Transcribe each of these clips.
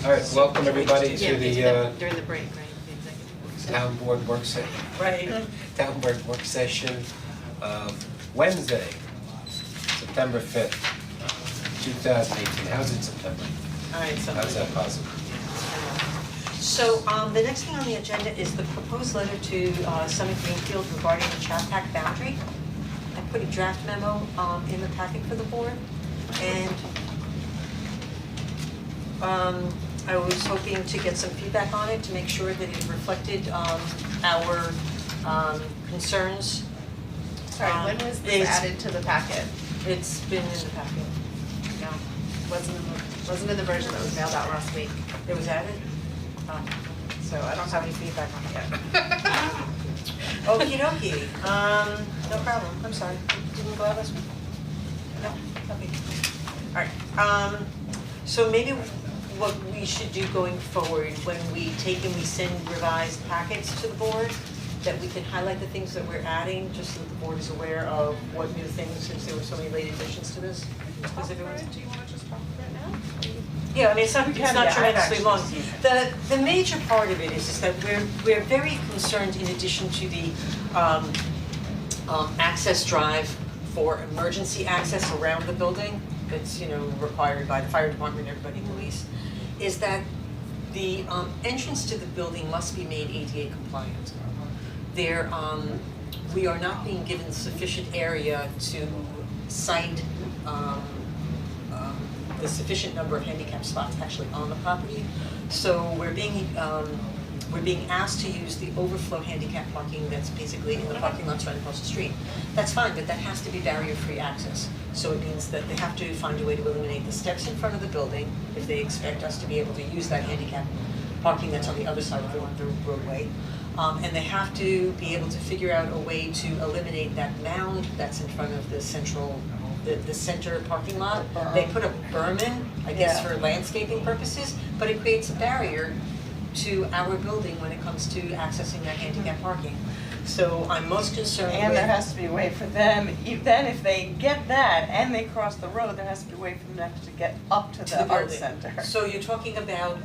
Alright, welcome everybody to the during the break, right, the executive. town board work session, right, town board work session of Wednesday, September 5th, 2018. How's it September? Alright, so. How's that possible? So the next thing on the agenda is the proposed letter to Summit Greenfield regarding the Chapac boundary. I put a draft memo in the packet for the board, and I was hoping to get some feedback on it to make sure that it reflected our concerns. Sorry, when was this it's- added to the packet? It's been in the packet. No, wasn't in the version that was mailed out last week, It was added? so I don't have any feedback on it yet. Okey dokey, no problem, I'm sorry, didn't go out last week? No, okay. Alright, so maybe what we should do going forward, when we take and we send revised packets to the board, that we can highlight the things that we're adding, just so that the board is aware of what new things, since there were so many late additions to this. Because everyone's- Do you wanna just talk about it now? Yeah, I mean, it's not Yeah, tremendously I've long. actually seen The major part of it is that we're very concerned, in addition to the access drive for emergency access around the building, that's, you know, required by the fire department and everybody, police, is that the entrance to the building must be made ADA compliant. We are not being given sufficient area to site the sufficient number of handicap spots actually on the property. So we're being asked to use the overflow handicap parking that's basically in the parking lots right across the street. That's fine, but that has to be barrier-free access. So it means that they have to find a way to eliminate the steps in front of the building if they expect us to be able to use that handicap parking that's on the other side of the roadway. And they have to be able to figure out a way to eliminate that mound that's in front of the center parking lot. They put a berm in, I guess for landscaping purposes, but it creates a barrier to our building when it comes to accessing that handicap parking. So I'm most concerned with. And there has to be a way for them, then if they get that and they cross the road, there has to be a way for them to get up to the art building. center. So you're talking about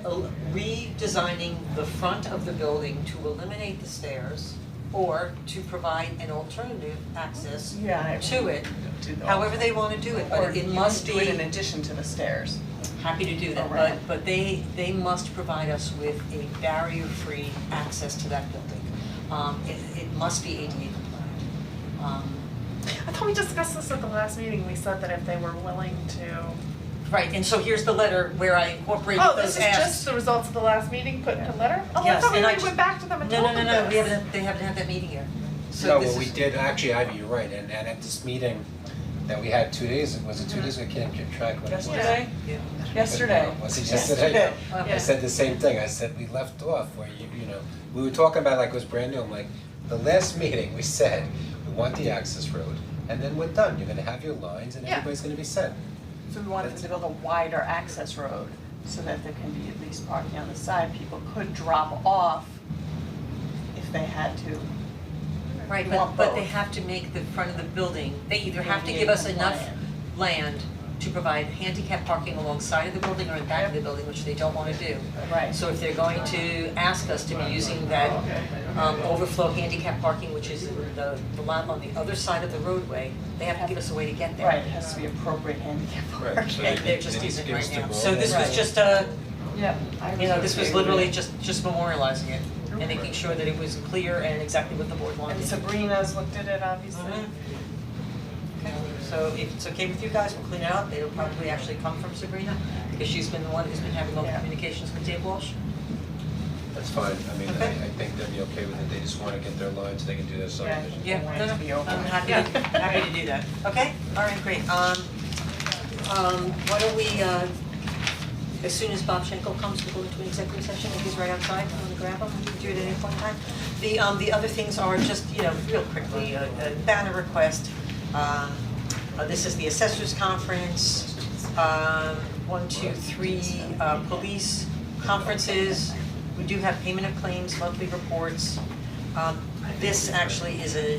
redesigning the front of the building to eliminate the stairs or to provide an alternative access Yeah, to it, do the- however they wanna do it, Or but it you must do it in be, addition to the stairs. happy to do that, Alright. but they must provide us with a barrier-free access to that building. It must be ADA compliant. I thought we discussed this at the last meeting, we said that if they were willing to. Right, and so here's the letter where I incorporated Oh, those this asks. is just the results of the last meeting put in a letter? Oh, I Yes, thought we and I already went back to them and No, told them no, this. they haven't had that meeting yet. So No, this well, we is- did, actually, Ivy, you're right, and at this meeting that we had 2 days, was it 2 days, I can't keep track when it was. Yesterday? Yeah. Yesterday. Was it yesterday? Okay. I said the same thing, I said we left off where you know, we were talking about like it was brand new, I'm like, the last meeting, we said, we want the access road, and then we're done, you're gonna have your lines and Yeah. everybody's gonna be set. So we wanted to build a wider access road so that there can be at least parking on the side. People could drop off if they had to. Right, We want but they both. have to make the front of the building, they either have to ADA give us enough compliant. land to provide handicap parking alongside of the building or in back of the building, which they don't wanna do. Right. So if they're going to ask us to be using that overflow handicap parking, which is the lot on the other side of the roadway, they have to give us a way to get there. Right, it has to be appropriate handicap parking. And there just isn't give us right the now. road. So this was Right. just Yep. this was literally just memorializing it and making sure that it was clear and exactly what the board wanted. And Sabrina's looked at it, obviously. Okay, so if it's okay with you guys, we'll clean it out, it'll probably actually come from Sabrina, because she's been the one who's been having all the Yeah. communications with Dave Walsh. That's fine, I mean, Okay. I think they'll be okay with it, they just wanna get their lines, they can do their subdivision. Yeah, want it no, to be no, open. I'm happy to do that, okay? Alright, great, why don't we, as soon as Bob Schenkel comes, we'll go into an executive session, if he's right outside, I'm gonna grab him, we can do it at any point in time. The other things are just, you know, real quickly, a banner request, this is the assessors conference, 1, 2, 3, police conferences, we do have payment of claims, monthly reports. This actually is the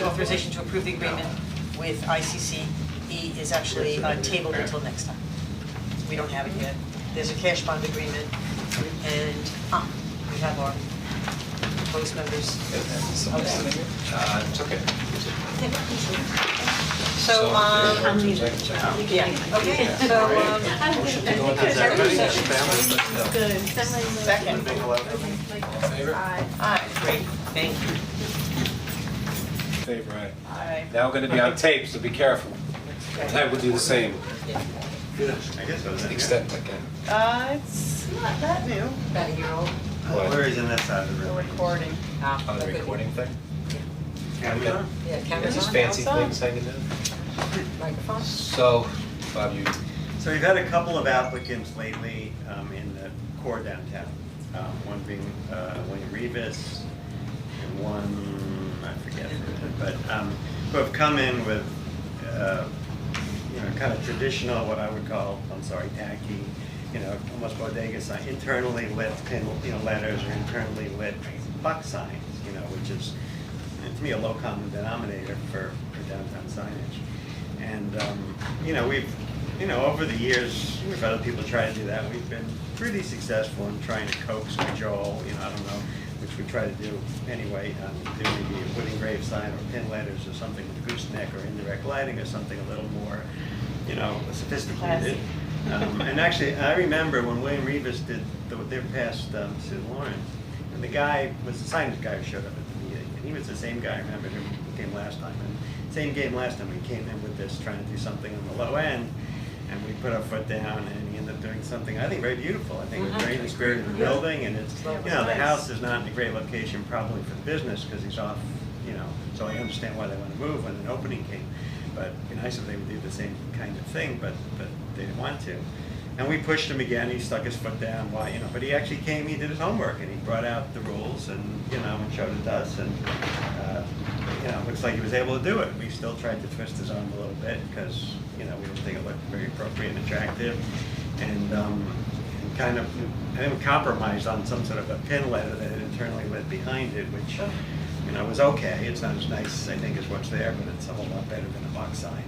authorization to approve the agreement with ICCE is actually tabled until next time. We don't have it yet. there's a cash bond agreement, and, we have our proposed members. It's okay. So, yeah, okay, so, Go into executive session. Good. Second. All in favor? Aye. great, thank you. Favor, aye. Aye. Now we're gonna be on tape, so be careful. I will do the same, I guess I was to in the here. extent I can. It's not that new, About a year old. Larry's in that side of the the room. recording. On the recording thing? Camera on? Yeah, There's cameras these on, fancy outside. things hanging down. microphone. So, Bob, you, So we've had a couple of applicants lately in the core downtown. One being William Rivas and one, I forget, but who have come in with, kind of traditional, what I would call, tacky, almost bodega sign, internally lit letters or internally lit box signs, which is, to me, a low common denominator for downtown signage. And, over the years, we've had other people try to do that. We've been pretty successful in trying to coax, cajole, I don't know, which we try to do anyway, do maybe a wood engraved sign or pin letters or something with gooseneck or indirect lighting or something a little more, sophisticated. And actually, I remember when William Rivas did their past Sid Lawrence, and the guy was the signage guy who showed up at the meeting, and he was the same guy, I remember, who came last time. And same game last time, we came in with this, trying to do something on the low end, and we put our foot down, and he ended up doing something, I think, very beautiful. I think it was very in the spirit of the building, and it's, the house is not in a great location probably for the business, because he's off, so I understand why they want to move when an opening came. But it'd be nice if they would do the same kind of thing, but they didn't want to. And we pushed him again, he stuck his foot down, but he actually came, he did his homework, and he brought out the rules and, and showed it to us, and, looks like he was able to do it. We still tried to twist his arm a little bit, because, we didn't think it looked very appropriate and attractive, and kind of, I think we compromised on some sort of a pin letter that had internally lit behind it, which, was okay. It's not as nice, I think, as what's there, but it's a whole lot better than a box sign.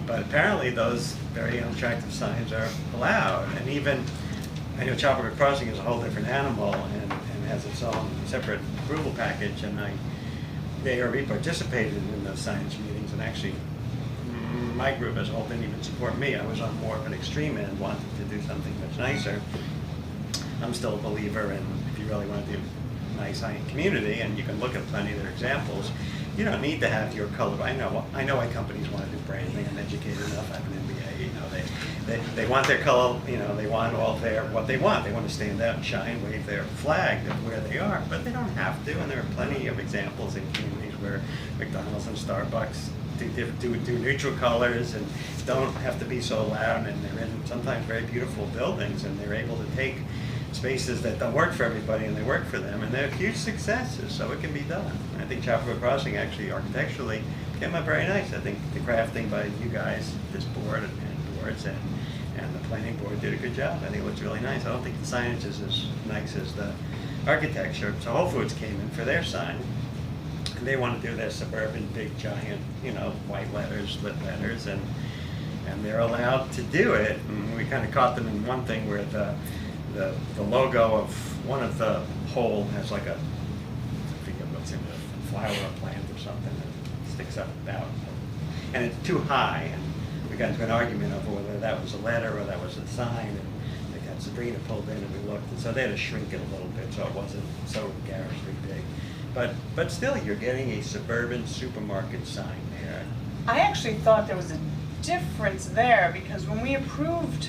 But apparently those very unattractive signs are allowed, and even, I know Chapel Crossing is a whole different animal and has its own separate approval package, and they already participated in those signage meetings, and actually my group as a whole didn't even support me. I was on more of an extreme end, wanted to do something much nicer. I'm still a believer in, if you really want to do nice high-end community, and you can look at plenty of their examples, you don't need to have your color. I know why companies want to do branding. I'm educated enough. I have an MBA. They want their color. They want what they want. They want to stand out and shine, wave their flag of where they are. But they don't have to. And there are plenty of examples in communities where McDonald's and Starbucks do neutral colors and don't have to be so loud. And they're in sometimes very beautiful buildings, and they're able to take spaces that don't work for everybody, and they work for them, and they're huge successes, so it can be done. I think Chapel Crossing actually architecturally came out very nice. I think the crafting by you guys, this board and boards and the planning board did a good job. I think it looks really nice. I don't think the signage is as nice as the architecture. So Whole Foods came in for their sign, and they want to do their suburban, big, giant, white letters, lit letters, and they're allowed to do it. And we kind of caught them in one thing where the logo of one of the pole has like I forget what's in the flower or plant or something that sticks up out, and it's too high, and we got into an argument over whether that was a letter or that was a sign, and they got Sabrina pulled in, and we looked, and so they had to shrink it a little bit so it wasn't so garishly big, but still you're getting a suburban supermarket sign there. I actually thought there was a difference there, because when we approved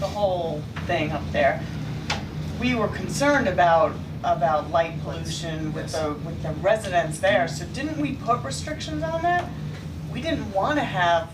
the whole thing up there, we were concerned about light pollution with the residents there, so didn't we put restrictions on that? We didn't want to have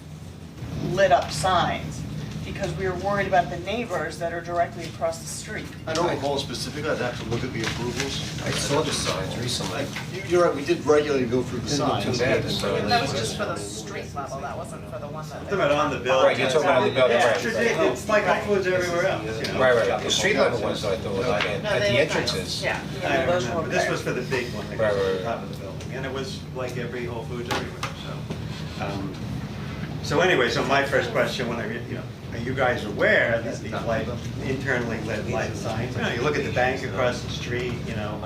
lit up signs, because we were worried about the neighbors that are directly across the street. I don't recall specifically, I'd have to look at the approvals. I saw the signs recently. You're right, we did regularly go through the Didn't look signs. too bad, so. That was just for the street level, that wasn't for the one that Talking about on the building. Right, you're talking about the building, right. It's like Whole Foods everywhere else, Right. The street level ones, I thought, at the entrances. Yeah. I don't remember, but this was for the big one that Right, goes right, to the top of the building, and it was like every Whole Foods everywhere, so. So anyway, so my first question when I are you guys aware that these light, internally lit light signs, you know, you look at the bank across the street, you know,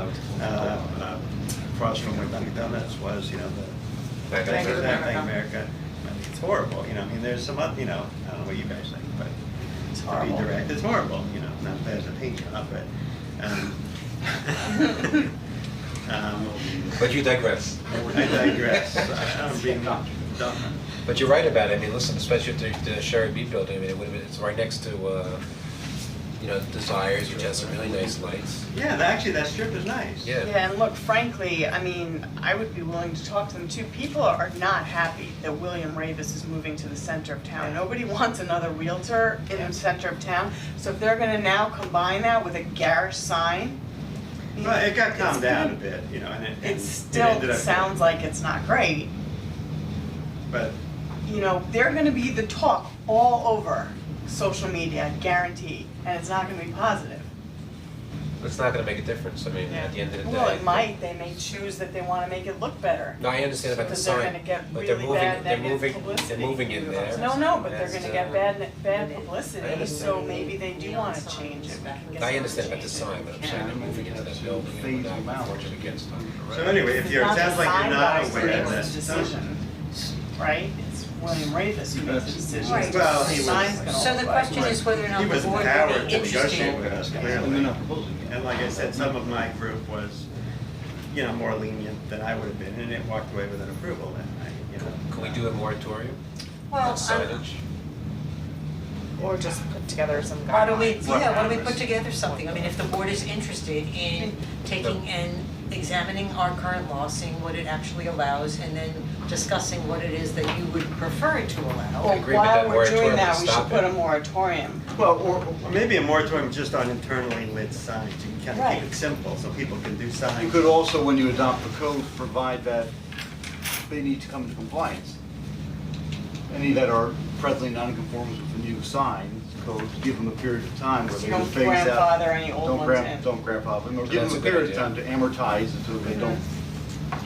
across from where Dunkin' Donuts was, you know, the Bank of Bank of America. I mean, it's horrible, you know, I mean, there's some, you know, I don't know what you guys think, but It's to be horrible. direct, it's horrible, you know, not bad as a paint job, but, But you digress. I digress, I'm being dumb. But you're right about it, I mean, listen, especially with the Sherry B building, I mean, it would have been, it's right next to, you know, Desires, which has some really nice lights. Yeah, actually, that strip is nice. Yeah. Yeah, and look, frankly, I mean, I would be willing to talk to them too. People are not happy that William Ravis is moving to the center of town. Nobody wants another realtor in the center of town. So if they're gonna now combine that with a garish sign, Well, it got calmed it's down a gonna- bit, you know, and it it ended still up. sounds like it's not great. But, You know, they're gonna be the talk all over social media, guaranteed, and it's not gonna be positive. It's not gonna make a difference, I mean, at the end of the day. Well, it might, they may choose that they wanna make it look better. No, I understand about the Because they're sign, gonna get but they're really moving, bad they're negative moving, publicity. they're moving in there. No, but they're That's, gonna get bad I publicity, understand. so maybe they do wanna change it. We can get I some understand about the change. sign, but I'm saying they're moving into that building and Phase without them out. working against them. so anyway, if you're, it It's sounds like you're not not the sign aware guys that. that makes the decision, right? It's William Ravis who makes the decision. Right. Well, The he was- sign's gonna So the look question like. is whether or not He the was board would empowered be to negotiate with interested. us, And clearly. they're not proposing it. And like I said, some of my group was, you know, more lenient than I would have been, and it walked away with an approval that night, you know. Can we do a moratorium Well, on I'm- signage? Or just put together some guidelines. Why don't we, yeah, why don't we put together something, I mean, if the board is interested in taking and examining our current law, seeing what it actually allows, and then discussing what it is that you would prefer it to allow. Well, agree with that while we're doing moratorium that, to we should stop put it. a moratorium. Well, Or maybe a moratorium just on internally lit signs, you can kind of Right. keep it simple, so people can do signs. you could also, when you adopt the code, provide that they need to come into compliance. Any that are presently non-conforming with the new sign code, give them a period of time where So they you can don't phase out. grandfather any old ones in. Don't grandfather them, or give That's them a a good period of idea. time to amortize until they don't.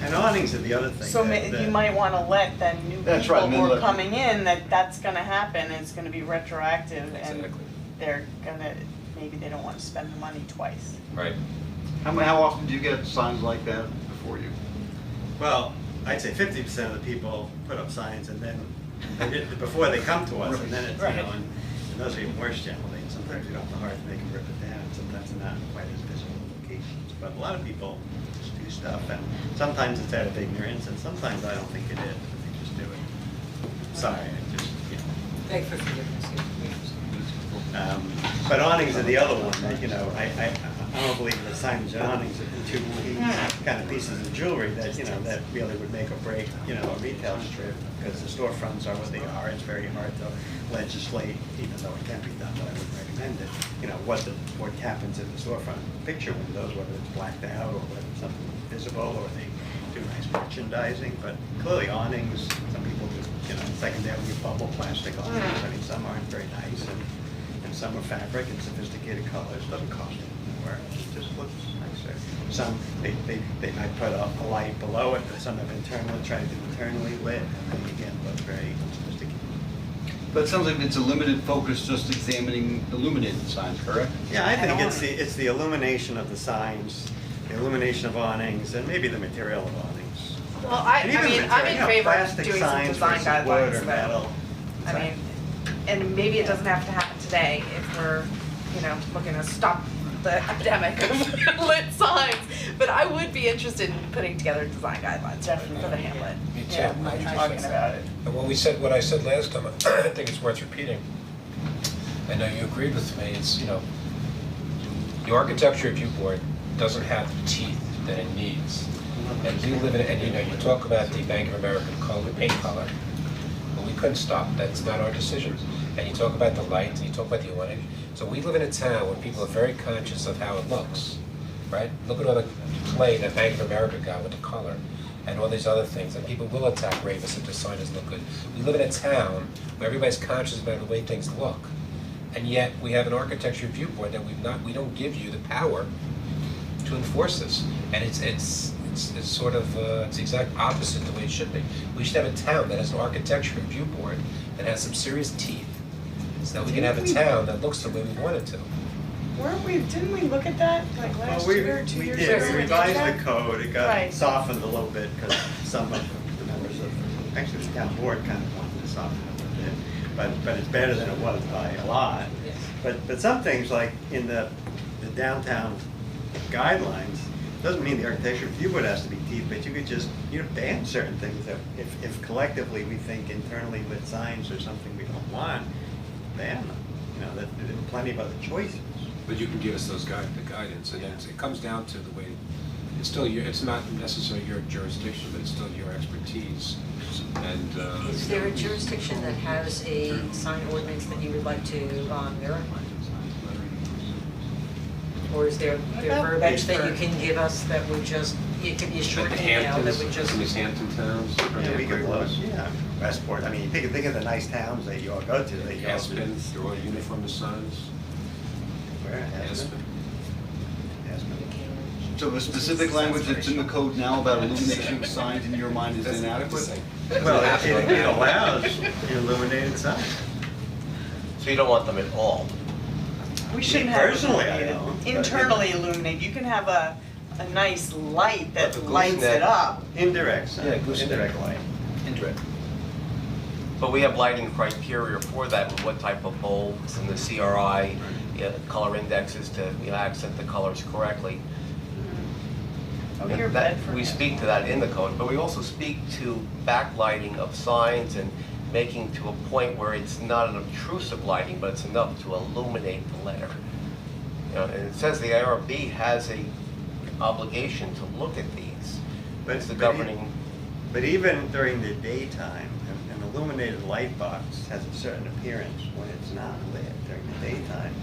And awnings are the other thing. So that- you might wanna let then new That's right, people and who then are let- coming in, that's gonna happen, it's gonna be retroactive, and Exactly. they're gonna, maybe they don't wanna spend the money twice. Right. How often do you get signs like that before you? Well, I'd say 50% of the people put up signs and then, before they come to us, and then it's, you know, and those are even worse generally. Sometimes you don't have the heart to make them rip it down, sometimes they're not quite as visible locations. But a lot of people just do stuff, and sometimes it's out of ignorance, and sometimes I don't think it is, but they just do it. Sorry, I just, you know. Beg for forgiveness, But awnings are the other one, that, you know, I don't believe that signage and awnings are the two key kind of pieces of jewelry that, you know, that really would make or break, you know, a retail strip, because the storefronts are what they are, it's very hard to legislate, even though it can be done, but I wouldn't recommend it, you know, what happens in the storefront picture windows, whether it's blacked out, or whether it's something visible, or they do nice merchandising, but clearly awnings, some people do, you know, secondary bubble plastic awnings, I mean, some aren't very nice, and some are fabric and sophisticated colors, doesn't cost them more, it just looks nicer. Some, they might put a light below it, but some have internally, try to do internally lit, and they again look very sophisticated. But it sounds like it's a limited focus, just examining illuminated signs, correct? Yeah, I think it's the illumination of the signs, the illumination of awnings, and maybe the material of awnings. Well, I And mean, even I'm material, in you know, favor of plastic doing some signs design versus wood or guidelines metal. though. I mean, and maybe it doesn't have to happen today if we're, you know, looking to stop the epidemic of lit signs. But I would be interested in putting together design guidelines for the hamlet. Me too. Yeah, I'm talking about it. And what I said last time, I think it's worth repeating. I know you agreed with me, it's, you know, the architecture review board doesn't have the teeth that it needs. And we live in, and you know, you talk about the Bank of America color, paint color, but we couldn't stop, that's not our decision. And you talk about the lights, and you talk about the awning. So we live in a town where people are very conscious of how it looks, right? Look at all the play that Bank of America got with the color and all these other things, and people will attack Ravis if the sign doesn't look good. We live in a town where everybody's conscious about the way things look. And yet, we have an architecture review board that we don't give you the power to enforce this. And it's sort of, it's the exact opposite the way it should be. We should have a town that has an architecture review board that has some serious teeth, so that we can have a town that looks the way we want it to. Didn't we look at that like last Well, year, 2 we years did, ago? we did revised that? the code, it got Right. softened a little bit, because some of the members of, actually the town board kind of wanted to soften it a little bit, but it's better than it was by a lot. Yes. But some things, like in the downtown guidelines, doesn't mean the architecture review board has to be teeth, but you could just, ban certain things that if collectively we think internally lit signs or something we don't want, ban them. That there are plenty of other choices. But you can give us the guidance, and then it comes down to the way, it's not necessarily your jurisdiction, but it's still your expertise, and, Is there a jurisdiction that has a sign ordinance that you would like to mirror? Or is there about verbiage that you Pittsburgh? can give us that would just, it could be a short the email that Hamptons, would just. some of these Hampton towns, Yeah, we could look, Great yeah, Westport, I mean, you think of the nice towns that you all go to, that you all. Aspen, they're all uniform signs, Where, Aspen? Aspen. Aspen. So the specific language that's in the code now about illumination of signs in your mind is inadequate? Well, it allows illuminated signs. So you don't want them at all? We shouldn't have Personally, I illuminated, don't, but- internally illuminated, you can have a nice light But the that lights gooseneck- it up. Indirect sign, Yeah, gooseneck. indirect light. Indirect. But we have lighting criteria for that, with what type of bulbs and the CRI, color indexes to, accent the colors correctly. Oh, And you're that- Bedford. We speak to that in the code, but we also speak to backlighting of signs and making to a point where it's not an obtrusive lighting, but it's enough to illuminate the letter. And it says the ARB has a obligation to look at these. But- It's the but governing. But even during the daytime, an illuminated light box has a certain appearance when it's not lit during the daytime,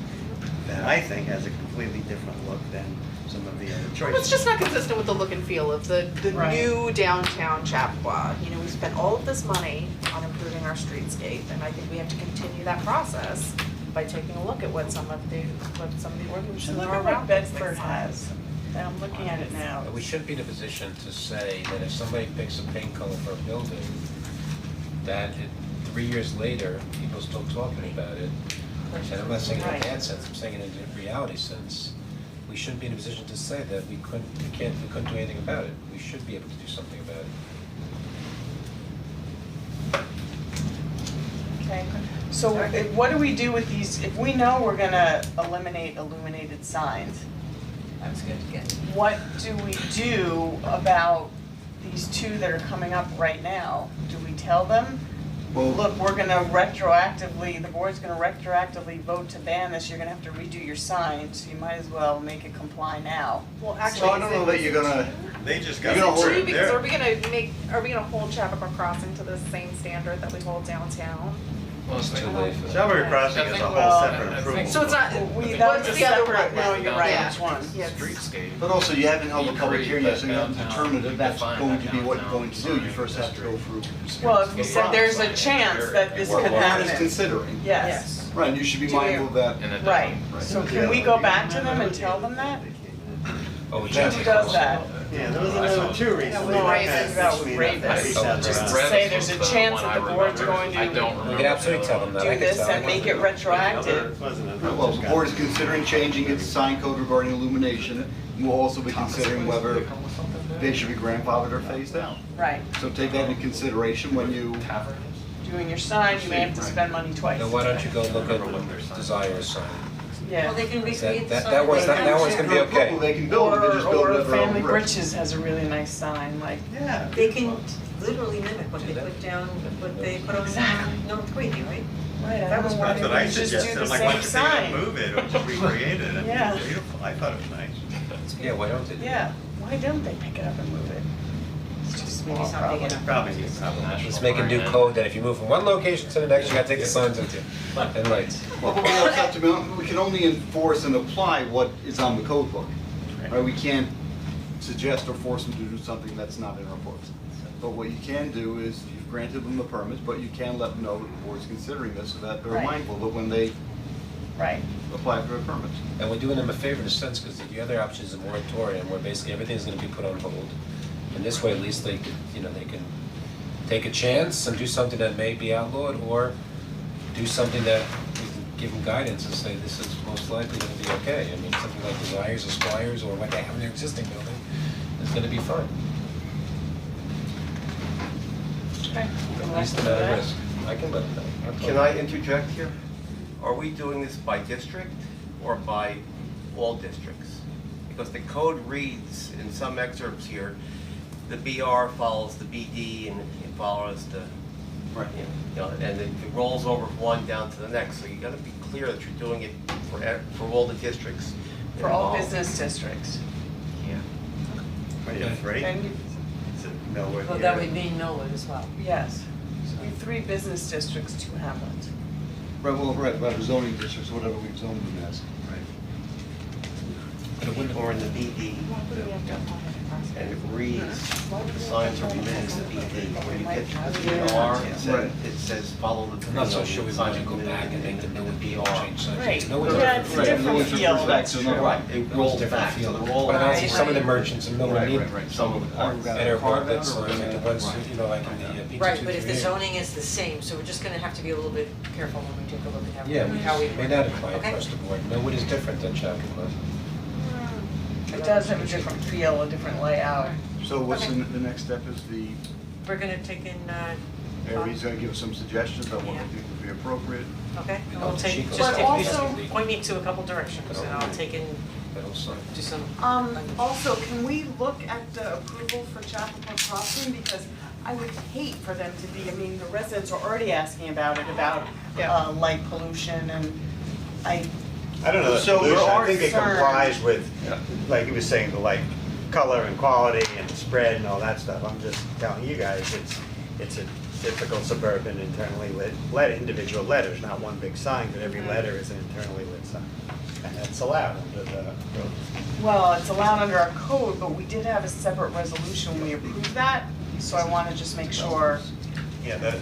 that I think has a completely different look than some of the other choices. Well, it's just not consistent with the look and feel of the Right. new downtown Chappaqua. We spent all of this money on improving our streetscape, and I think we have to continue that process by taking a look at what some of the We ordinances should look are at what around things like Bedford signs. has. I'm looking at it now. We shouldn't be in a position to say that if somebody picks a paint color for a building, that 3 years later, people still talking about it. And I'm not saying it in a Right. bad sense, I'm saying it in a reality sense. We shouldn't be in a position to say that we couldn't do anything about it. We should be able to do something about it. Okay, so what do we do with these, if we know we're gonna eliminate illuminated signs, I was going to get. what do we do about these two that are coming up right now? Do we tell them, Well, look, we're gonna retroactively, the board's gonna retroactively vote to ban this, you're gonna have to redo your sign, so you might as well make it comply now. Well, so actually, I don't know that you're gonna, They just You're got. gonna hold true, it because there. are we gonna hold Chappaqua Crossing to the same standard that we hold downtown? It's too late for that. Shelburne Crossing is a whole Well, separate approval. So it's not, That's a what's the other separate, one no, then? you're right, Yeah. which one? Yes. Streetscape. but also you haven't held a You public create hearing yet, that so you haven't downtown, determined if that's define going that to be what you're going to do. You downtown first have to go intersection. through. Well, if we said there's a chance that this Or could what What is happen, considering, yes, right, and you should be Do we- mindful of that. And it right, doesn't- so can we go back to them and tell them that? Oh, we Who can't take does those. that? Yeah, there was another two recently. No, I that think that was pushed me Raven. I reached out to Just Ron. to say there's a chance that the board's going to I don't remember. We can absolutely tell them that. I do can this tell and them. make it retroactive. Wasn't a- Well, the board is considering changing its sign code regarding illumination. We'll also be considering whether they should be grandfathered or phased out. Right, So take that into consideration when you, doing your sign, you may have to spend money twice. Now, why don't you go look at Desire sign? Yeah. Well, they can recreate the That- sign. that one's- They that can- one's gonna be okay. They can build it, they just build it Or at their own Family risk. Britches has a really nice sign, like, Yeah. They can literally mimic what they put down, what they put on Exactly. North Queenie, right? right, I That was don't know why That's they what I wouldn't just suggested, do I'm the like, why same don't you take it, sign. move it, or just recreate it, I mean, Yeah. it's beautiful, I thought it was nice. Yeah, why don't they? do that? Yeah, why don't they pick it up and move it? It's just a Maybe small something problem. enough. Probably needs some. Let's make a new code that if you move from one location to the next, you gotta take the signs with you and lights. Well, we also have to be, we can only enforce and apply what is on the code book. Right, we can't suggest or force them to do something that's not in our books. But what you can do is, you've granted them the permits, but you can let them know that the board's considering this, so that they're Right. mindful that when they Right, apply for their permits. And we're doing them a favor in a sense, because the other option is a moratorium, where basically everything's gonna be put on hold. And this way, at least they could, they can take a chance and do something that may be outlawed, or do something that we can give them guidance and say, this is most likely gonna be okay. I mean, something like Desires or Squires or what they have in their existing building is gonna be fine. Okay. At least they're not at risk. I can let them know. Can I interject here? Are we doing this by district or by all districts? Because the code reads in some excerpts here, the BR follows the BD and it follows the, Right. you know, and it rolls over from one down to the next. So you gotta be clear that you're doing it for all the districts For all involved. business districts. Yeah. Are you afraid? And you, Is it Millwood Well, here? that would mean Millwood as well. yes, we have 3 business districts, 2 hamlets. Right, well, right, about the zoning districts, whatever we've zoned them as. But it wouldn't, Or in the BD, and it reads, the signs are permitted in the BD. When you get to the BR, it says follow the. I'm not so sure we want to go back and make the Millwood BR change signs. Right. Millwood's Yeah, it's a Right, different Millwood's feel, refers back that's to true. another- Right, it Millwood's rolls different back, feel. so they're all. But I see Right. some of the merchants in Millwood need Some of them are. and are bought that sign, like the ones, Right. you know, like in the pizza. Right, but if the 238. zoning is the same, so we're just gonna have to be a little bit careful when we take a look at Yeah, how we. may not apply Okay. across the board. Millwood is different than Chappaqua. It does have a different feel, a different layout. So what's Okay. the next step is the, We're gonna take in, Aries gonna give us some suggestions on what we Yeah. think would be appropriate. okay, We and know we'll take, Chico's just But if also- you point me to a couple directions and I'll take in, That whole sign. do some. Also, can we look at the approval for Chappaqua Crossing, because I would hate for them to be, I mean, the residents are already asking about it, about light pollution, and I I don't know, the So there pollution, I are think it concerns. complies with, like he was saying, the like color and quality and spread and all that stuff. I'm just telling you guys, it's a typical suburban internally lit individual letters, not one big sign, but every letter is an internally lit sign. And that's allowed under the code. Well, it's allowed under our code, but we did have a separate resolution when we approved that, so I wanna just make sure, Yeah, the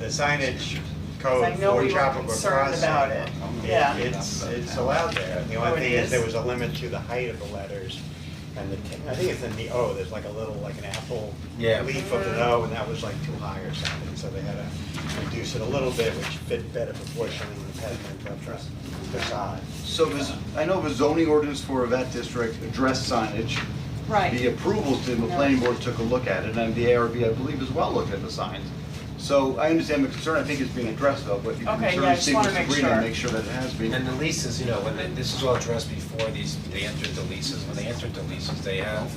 signage 'cause I code know for we were Chappaqua concerned Crossing. about it, yeah. It's allowed there. The Oh, only it thing is is? there was a limit to the height of the letters. And I think it's in the O, there's like a little, like an apple Yeah. leaf of an O, and that was like too high or something. So they had to reduce it a little bit, which fit better proportionally with the pediment of the facade. So there's, I know the zoning ordinance for that district addressed signage. Right. The approvals did, the planning board took a look at it, and the ARB, I believe, as well looked at the signs. So I understand the concern, I think it's being addressed though, but you can Okay, yeah, I certainly just see wanna with make Sabrina sure. and make sure that it has been. And the leases, you know, when this is all addressed before they entered the leases, when they entered the leases, they have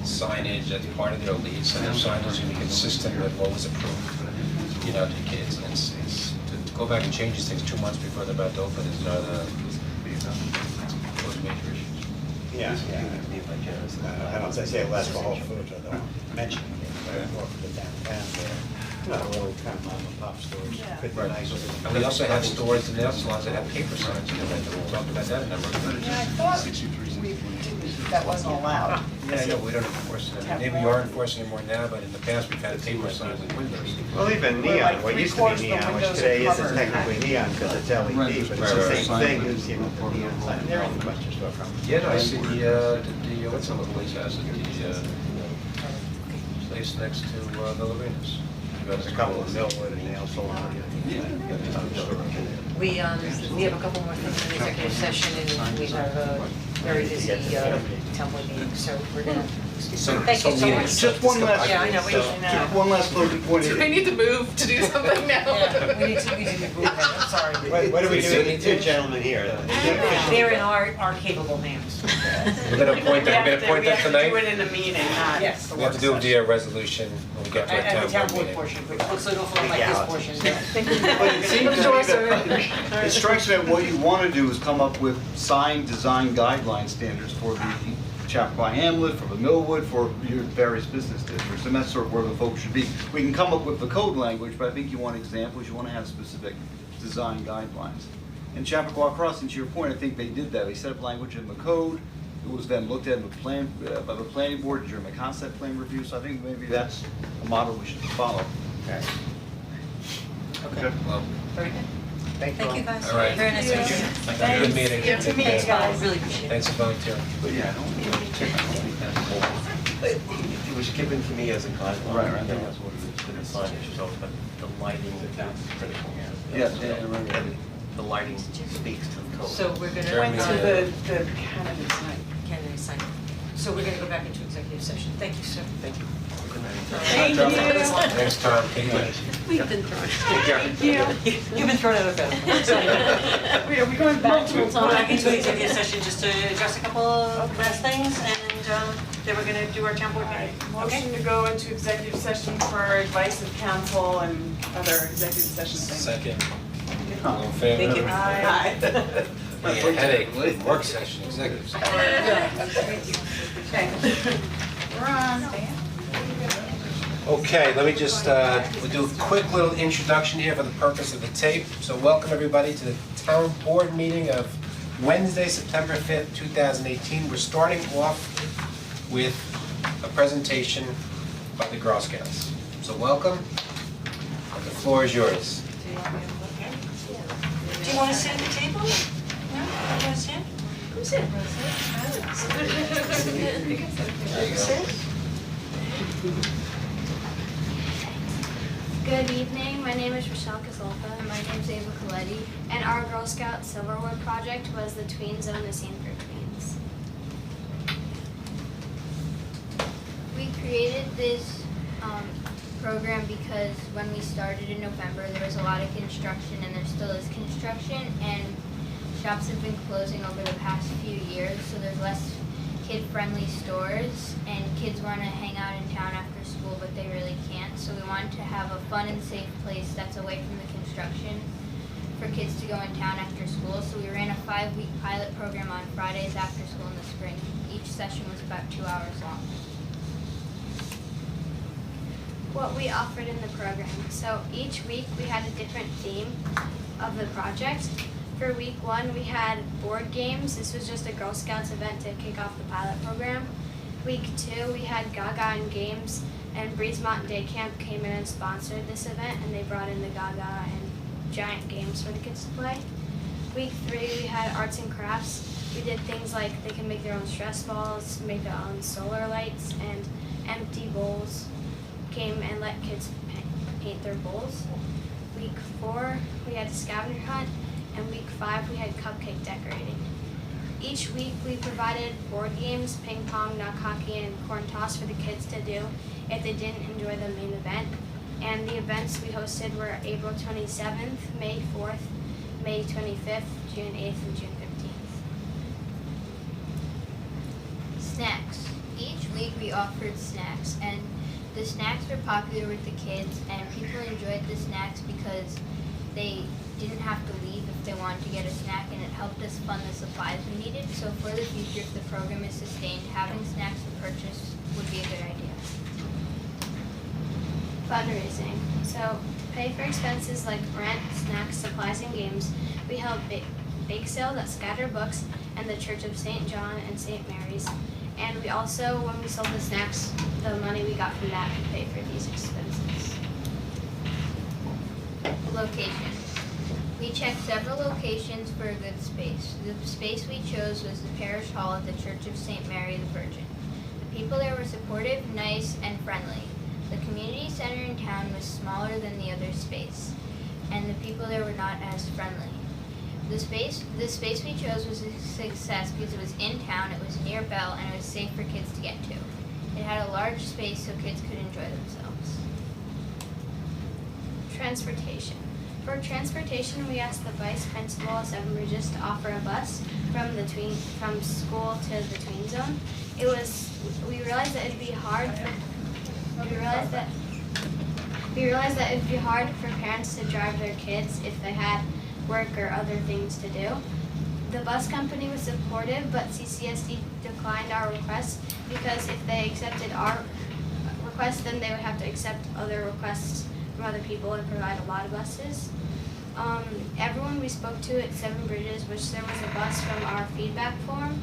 signage that's part of their lease, and their signage is gonna be consistent with what was approved, you know, to kids, and it's, to go back and change these things 2 months before they're about to open is not those major issues. Yeah, I don't say it lasts for Whole Foods, I don't mention it, but more for the downtown there. No, little kind of mom and pop stores, Yeah. could be nice. And we also have stores and nail salons that have paper signs, you know, we'll talk about that a number of times. Yeah, I thought we didn't, that wasn't allowed. Yeah, I know, we don't enforce it, I mean, maybe we are enforcing it more now, but in the past, we've had paper signs with windows. Well, even We're like neon, what used to three-quarters be of the neon, which windows today are isn't covered. technically neon because it's LED, but it's the Right, same right. thing as, you know, the neon sign. They're in the Western storefront. Yeah, no, I see the, what's the little place has it, the, place next to, the Lorenas. There's a couple of Millwood and nail salon. We have a couple more things in executive session and we have a very busy, town board meeting, so we're gonna, thank you so much. Just one last, Yeah, I know, we, just one last closing point. Do I need to move to do something now? yeah, we need to move ahead, I'm sorry. What do we do So with we the two do- gentlemen here? They're in our capable hands. We're gonna appoint them, we're gonna appoint them We have to do tonight. it in a meeting, not Yes. the We have work to do it session. via resolution when we get to And our the town board meeting. portion, which looks an awful lot like this portion. But it seems to me that, it strikes me that what you wanna do is come up with sign design guideline standards for the Chappaqua Hamlet, for the Millwood, for your various business districts, and that's sort of where the focus should be. We can come up with the code language, but I think you want examples, you wanna have specific design guidelines. And Chappaqua Crossing, to your point, I think they did that, they set up language in the code, it was then looked at in the plan, by the planning board during the concept plan review, so I think maybe that's a model we should follow. Okay. Okay, well, Very good. Thank you Thank all. you guys. all right. Very nice to meet you. Have a good meeting. Good to meet you Thanks, guys. really appreciate it. Thanks for volunteering. But yeah, I don't. It was given to me as a guideline. Right, right. you know, To the signage, so, but the lighting is critical. Yeah, yeah, right, right. And the lighting speaks to the code. So we're gonna. Jeremy, Went to the candidates night. Candidate sign. So we're gonna go back into executive session. Thank you, sir. Thank you. Good night. Thank you. Next time, take it. We've been thrown. Thank you. You've been thrown out of bed. Wait, are we going back to? We're back into executive session just to address a couple of last things and then we're gonna do our town board meeting. Motion to go into executive session for advice of counsel and other executive session things. Second, all in favor? Thank you. Aye. Yeah, headache, work session, executive session. Okay. We're on. Okay, let me just, we'll do a quick little introduction here for the purpose of the tape. So welcome everybody to the town board meeting of Wednesday, September 5th, 2018. We're starting off with a presentation by the Girl Scouts. So welcome, and the floor is yours. Do you wanna sit at the table? No? You wanna sit? Come sit. Sit? Good evening, my name is Rochelle Casolfa, and my name is Ava Coletti, and our Girl Scout Silverwood project was the Tween Zone of Sanford Tweens. We created this program because when we started in November, there was a lot of construction, and there still is construction, and shops have been closing over the past few years, so there's less kid-friendly stores, and kids want to hang out in town after school, but they really can't. So we wanted to have a fun and safe place that's away from the construction for kids to go in town after school. So we ran a 5-week pilot program on Fridays after school in the spring. Each session was about 2 hours long. What we offered in the program. So each week we had a different theme of the project. For week 1, we had board games. This was just a Girl Scouts event to kick off the pilot program. Week 2, we had Gaga and games, and Breeze Mountain Day Camp came in and sponsored this event, and they brought in the Gaga and giant games for the kids to play. Week 3, we had arts and crafts. We did things like they can make their own stress balls, make their own solar lights, and empty bowls came and let kids paint their bowls. Week 4, we had a scavenger hunt. And week 5, we had cupcake decorating. Each week, we provided board games, ping pong, knock hockey, and corn toss for the kids to do if they didn't enjoy the main event. And the events we hosted were April 27th, May 4th, May 25th, June 8th, and June 15th. Snacks. Each week, we offered snacks, and the snacks were popular with the kids, and people enjoyed the snacks because they didn't have to leave if they wanted to get a snack, and it helped us fund the supplies we needed. So for the future, if the program is sustained, having snacks to purchase would be a good idea. Fundraising. So pay for expenses like rent, snacks, supplies, and games. We held bake sales at Scatter Books and the Church of St. John and St. Mary's. And we also, when we sold the snacks, the money we got from that would pay for these expenses. Location. We checked several locations for a good space. The space we chose was the parish hall at the Church of St. Mary the Virgin. The people there were supportive, nice, and friendly. The community center in town was smaller than the other space, and the people there were not as friendly. The space we chose was a success because it was in town, it was near Bell, and it was safe for kids to get to. It had a large space so kids could enjoy themselves. Transportation. For transportation, we asked the vice principal of Seven Bridges to offer a bus from school to the Tween Zone. We realized that it'd be hard for parents to drive their kids if they had work or other things to do. The bus company was supportive, but CCSD declined our request because if they accepted our request, then they would have to accept other requests from other people and provide a lot of buses. Everyone we spoke to at Seven Bridges wished there was a bus from our feedback form.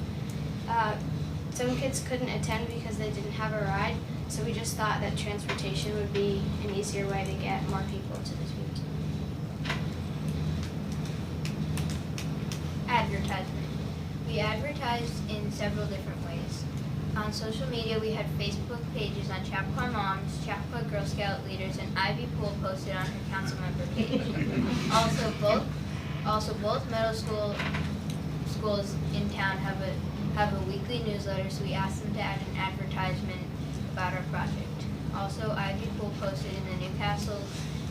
Some kids couldn't attend because they didn't have a ride, so we just thought that transportation would be an easier way to get more people to the Tween Zone. Advertisement. We advertised in several different ways. On social media, we had Facebook pages on Chappaqua Moms, Chappaqua Girl Scout Leaders, and Ivy Poole posted on her council member page. Also, Also, both middle schools in town have a weekly newsletter, so we asked them to add an advertisement about our project. Also, Ivy Pool posted in the Newcastle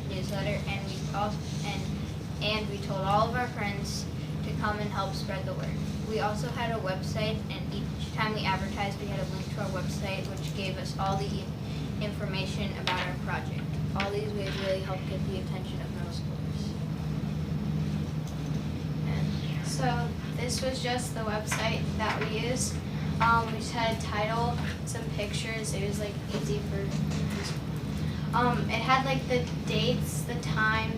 newsletter, and we told all of our friends to come and help spread the word. We also had a website, and each time we advertised, we had a link to our website, which gave us all the information about our project. All these ways really helped get the attention of middle schoolers. So this was just the website that we used. We just had a title, some pictures. It was like easy for. It had like the dates, the time,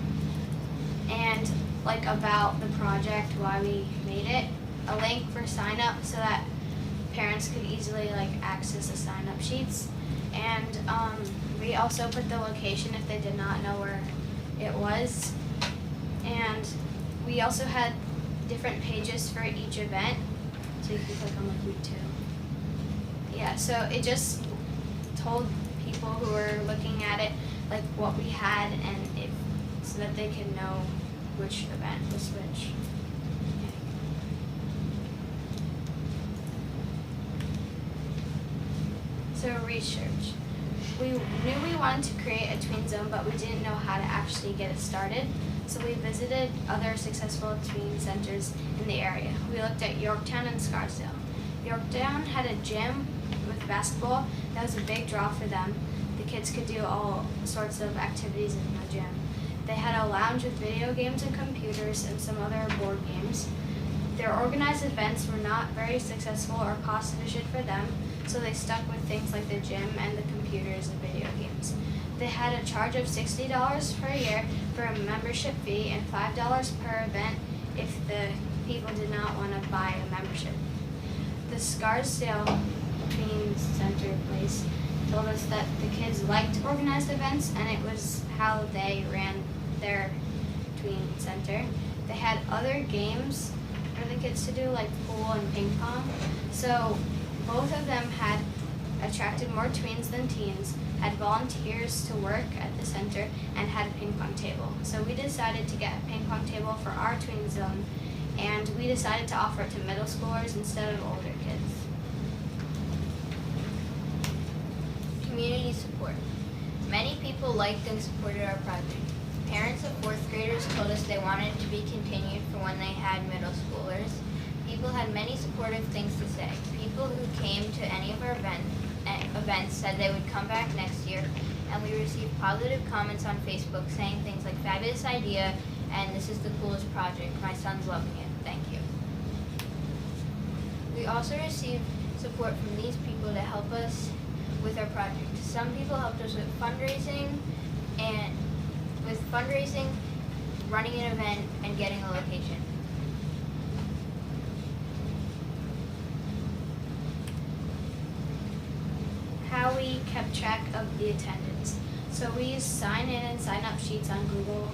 and like about the project, why we made it. A link for sign up so that parents could easily like access the sign up sheets. And we also put the location if they did not know where it was. And we also had different pages for each event, so you can click on like week 2. Yeah, so it just told people who were looking at it like what we had, and if so that they could know which event was which. So research. We knew we wanted to create a tween zone, but we didn't know how to actually get it started. So we visited other successful tween centers in the area. We looked at Yorktown and Scarsdale. Yorktown had a gym with basketball. That was a big draw for them. The kids could do all sorts of activities in the gym. They had a lounge with video games and computers and some other board games. Their organized events were not very successful or cost efficient for them, so they stuck with things like the gym and the computers and video games. They had a charge of $60 per year for a membership fee and $5 per event if the people did not want to buy a membership. The Scarsdale Tween Center place told us that the kids liked organized events, and it was how they ran their tween center. They had other games for the kids to do, like pool and ping pong. So both of them had attracted more tweens than teens, had volunteers to work at the center, and had a ping pong table. So we decided to get a ping pong table for our tween zone, and we decided to offer it to middle schoolers instead of older kids. Community support. Many people liked and supported our project. Parents of 4th graders told us they wanted it to be continued for when they had middle schoolers. People had many supportive things to say. People who came to any of our events said they would come back next year, and we received positive comments on Facebook saying things like "fabulous idea" and "this is the coolest project, my son's loving it, thank you." We also received support from these people to help us with our project. Some people helped us with fundraising, running an event, and getting a location. How we kept track of the attendance. So we used sign in and sign up sheets on Google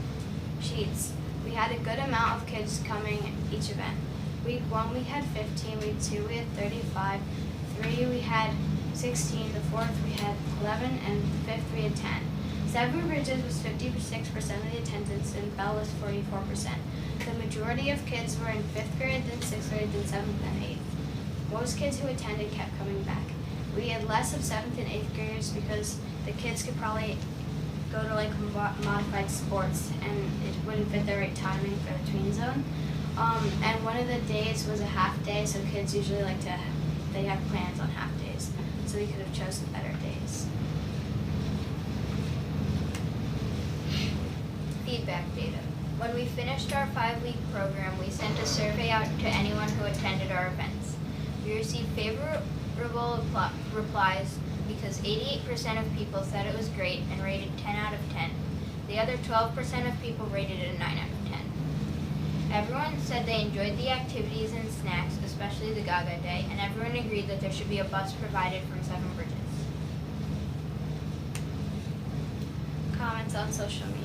Sheets. We had a good amount of kids coming each event. Week 1 we had 15, week 2 we had 35, 3 we had 16, the 4th we had 11, and the 5th we had 10. Seven Bridges was 56% of the attendance, and Bell was 44%. The majority of kids were in 5th grade, then 6th grade, then 7th and 8th. Most kids who attended kept coming back. We had less of 7th and 8th graders because the kids could probably go to like modified sports, and it wouldn't fit the right timing for the tween zone. And one of the days was a half day, so kids usually they have plans on half days, so we could have chosen better days. Feedback data. When we finished our 5-week program, we sent a survey out to anyone who attended our events. We received favorable replies because 88% of people said it was great and rated 10 out of 10. The other 12% of people rated it a 9 out of 10. Everyone said they enjoyed the activities and snacks, especially the Gaga Day, and everyone agreed that there should be a bus provided from Seven Bridges. Comments on social media.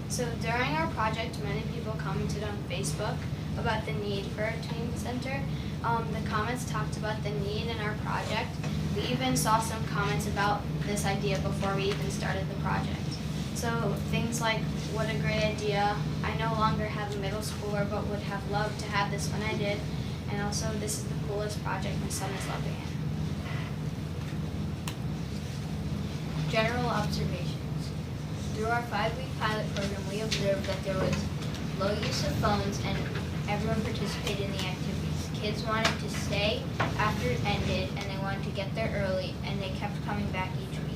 So during our project, many people commented on Facebook about the need for a tween center. The comments talked about the need in our project. We even saw some comments about this idea before we even started the project. So things like, what a great idea, I no longer have a middle schooler but would have loved to have this when I did, and also this is the coolest project, my son is loving it. General observations. Through our 5-week pilot program, we observed that there was low use of phones and everyone participated in the activities. Kids wanted to stay after it ended and they wanted to get there early and they kept coming back each week.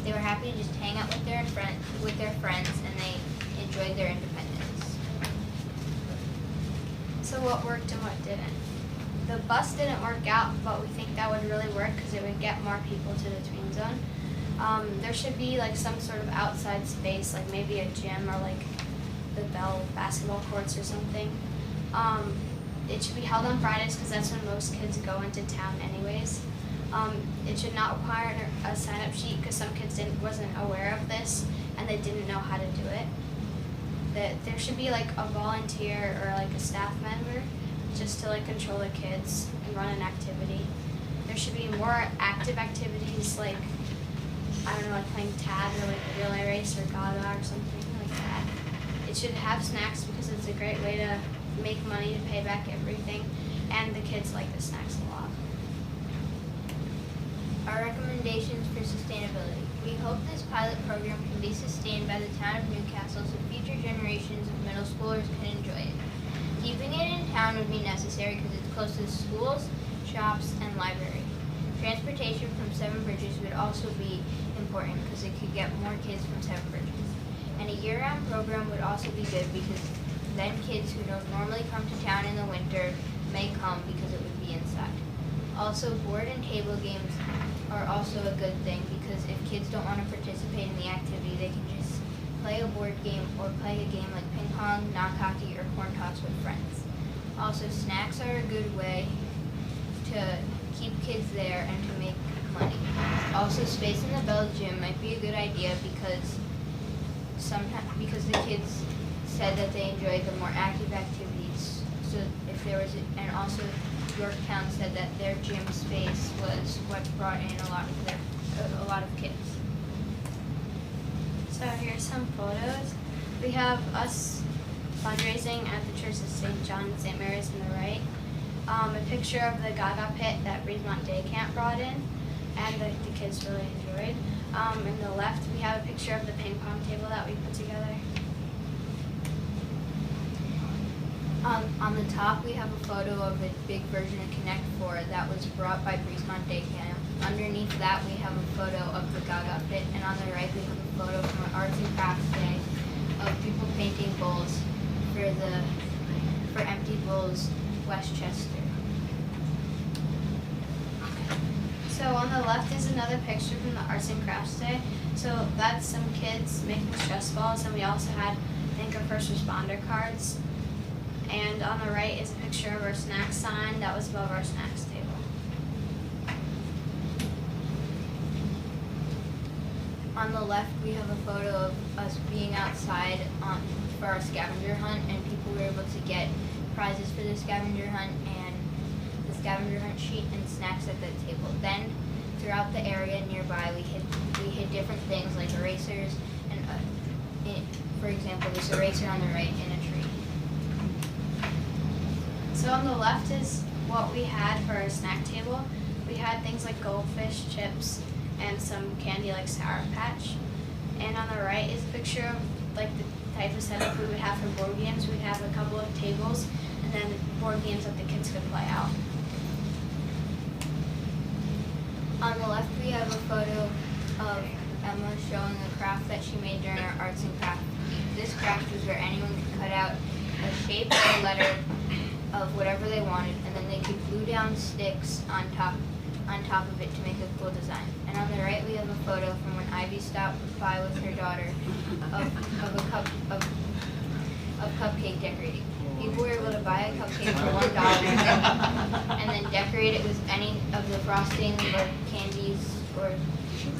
They were happy to just hang out with their friends and they enjoyed their independence. So what worked and what didn't? The bus didn't work out, but we think that would really work because it would get more people to the tween zone. There should be like some sort of outside space, like maybe a gym or like the Bell basketball courts or something. It should be held on Fridays because that's when most kids go into town anyways. It should not require a sign-up sheet because some kids wasn't aware of this and they didn't know how to do it. That there should be like a volunteer or like a staff member just to like control the kids and run an activity. There should be more active activities like, I don't know, like playing tag or like relay race or Gaga or something like that. It should have snacks because it's a great way to make money to pay back everything, and the kids like the snacks a lot. Our recommendations for sustainability. We hope this pilot program can be sustained by the town of Newcastle so future generations of middle schoolers can enjoy it. Keeping it in town would be necessary because it's close to schools, shops, and library. Transportation from Seven Bridges would also be important because it could get more kids from Seven Bridges. And a year-round program would also be good because then kids who don't normally come to town in the winter may come because it would be inside. Also, board and table games are also a good thing because if kids don't want to participate in the activity, they can just play a board game or play a game like ping pong, knock hockey, or corn toss with friends. Also, snacks are a good way to keep kids there and to make money. Also, space in the Bell Gym might be a good idea because the kids said that they enjoyed the more active activities. So if there was, and also Yorktown said that their gym space was what brought in a lot of kids. So here's some photos. We have us fundraising at the Church of St. John and St. Mary's on the right. A picture of the Gaga pit that Breezemont Day Camp brought in, and the kids really enjoyed. On the left, we have a picture of the ping pong table that we put together. On the top, we have a photo of a big version of Connect 4 that was brought by Breezemont Day Camp. Underneath that, we have a photo of the Gaga pit, and on the right, we have a photo from an arts and crafts day of people painting bowls for Empty Bowls Westchester. So on the left is another picture from the Arts and Crafts Day. So that's some kids making stress balls, and we also had, I think, our first responder cards. And on the right is a picture of our snack sign that was above our snacks table. On the left, we have a photo of us being outside for our scavenger hunt, and people were able to get prizes for the scavenger hunt and the scavenger hunt sheet and snacks at the table. Then, throughout the area nearby, we hid different things like erasers, and for example, this eraser on the right in a tree. So on the left is what we had for our snack table. We had things like goldfish, chips, and some candy like Sour Patch. And on the right is a picture of like the type of setup we would have for board games. We'd have a couple of tables and then board games that the kids could play out. On the left we have a photo of Emma showing a craft that she made during our arts and crafts week. This craft was where anyone could cut out a shape or a letter of whatever they wanted, and then they could glue down sticks on top of it to make a cool design. And on the right we have a photo from when Ivy stopped by with her daughter of cupcake decorating. People were able to buy a cupcake for $1 and then decorate it with any of the frosting or candies or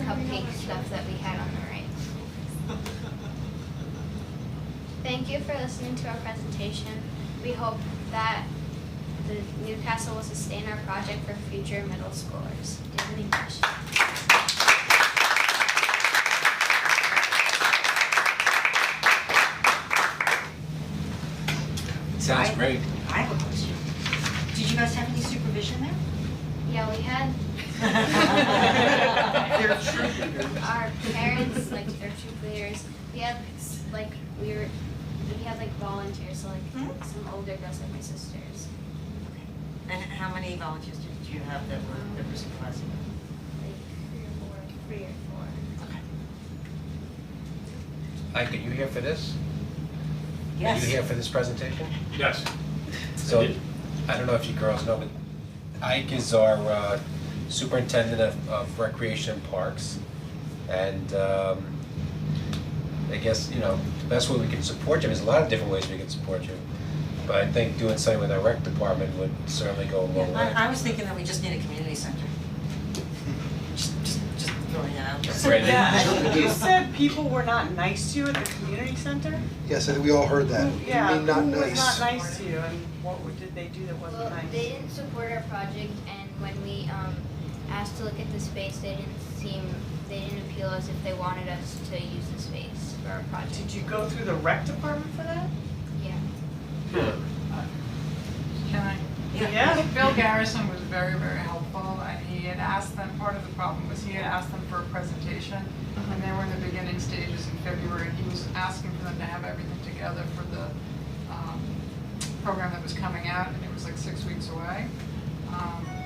cupcake stuff that we had on the right. Thank you for listening to our presentation. We hope that the Newcastle will sustain our project for future middle schoolers. Do you have any questions? Great. I have a question. Did you guys have any supervision there? Yeah, we had They're troopers. our parents, like their troop leaders, we had like we had like volunteers, so like some older girls like my sisters. And how many volunteers did you have that were supervising? Like three or four. Ike, are you here for this? Are Yes. you here for this presentation? Yes. So, I don't know if you girls know, but Ike is our superintendent of recreation and parks. And I guess, you know, the best way we can support you, there's a lot of different ways we can support you. But I think doing something with our rec department would certainly go a long way. I was thinking that we just need a community center. Just throwing that out there. Brandon? Yeah, you said people were not nice to you at the community center? Yes, I think we all heard that. Yeah, You mean not who was nice? not nice to you, and what did they do that wasn't Well, nice? they didn't support our project, and when we asked to look at the space, they didn't appeal us if they wanted us to use the space for our project. Did you go through the rec department for that? Yeah. Can I? Yeah. Bill Garrison was very, very helpful, and he had asked them, part of the problem was he had asked them for a presentation, and they were in the beginning stages in February, and he was asking for them to have everything together for the program that was coming out, and it was like 6 weeks away.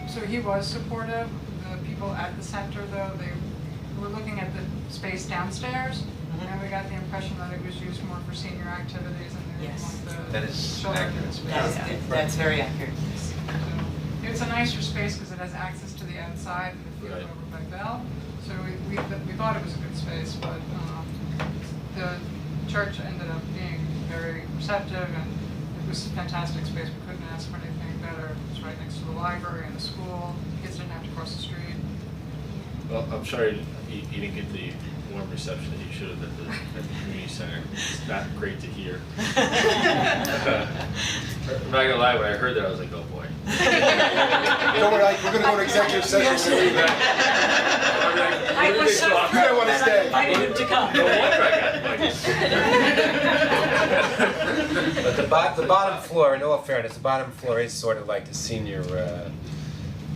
So he was supportive. The people at the center, though, they were looking at the space downstairs, and we got the impression that it was used more for senior activities, and they didn't Yes. want the That is children accurate. in space. That's good, that's very accurate. It's a nicer space because it has access to the outside and the field Right. over by Bell. So we thought it was a good space, but the church ended up being very receptive, and it was a fantastic space. We couldn't ask for anything better. It was right next to the library and the school. Kids didn't have to cross the street. Well, I'm sorry you didn't get the warm reception that you should have at the community center. It's not great to hear. I'm not gonna lie, when I heard that, I was like, oh boy. Don't worry, Ike, we're gonna go to executive session. I was so You might wanna thrilled that I stay. invited him to come. No wonder I got invited. But the bottom floor, in all fairness, the bottom floor is sort of like the senior,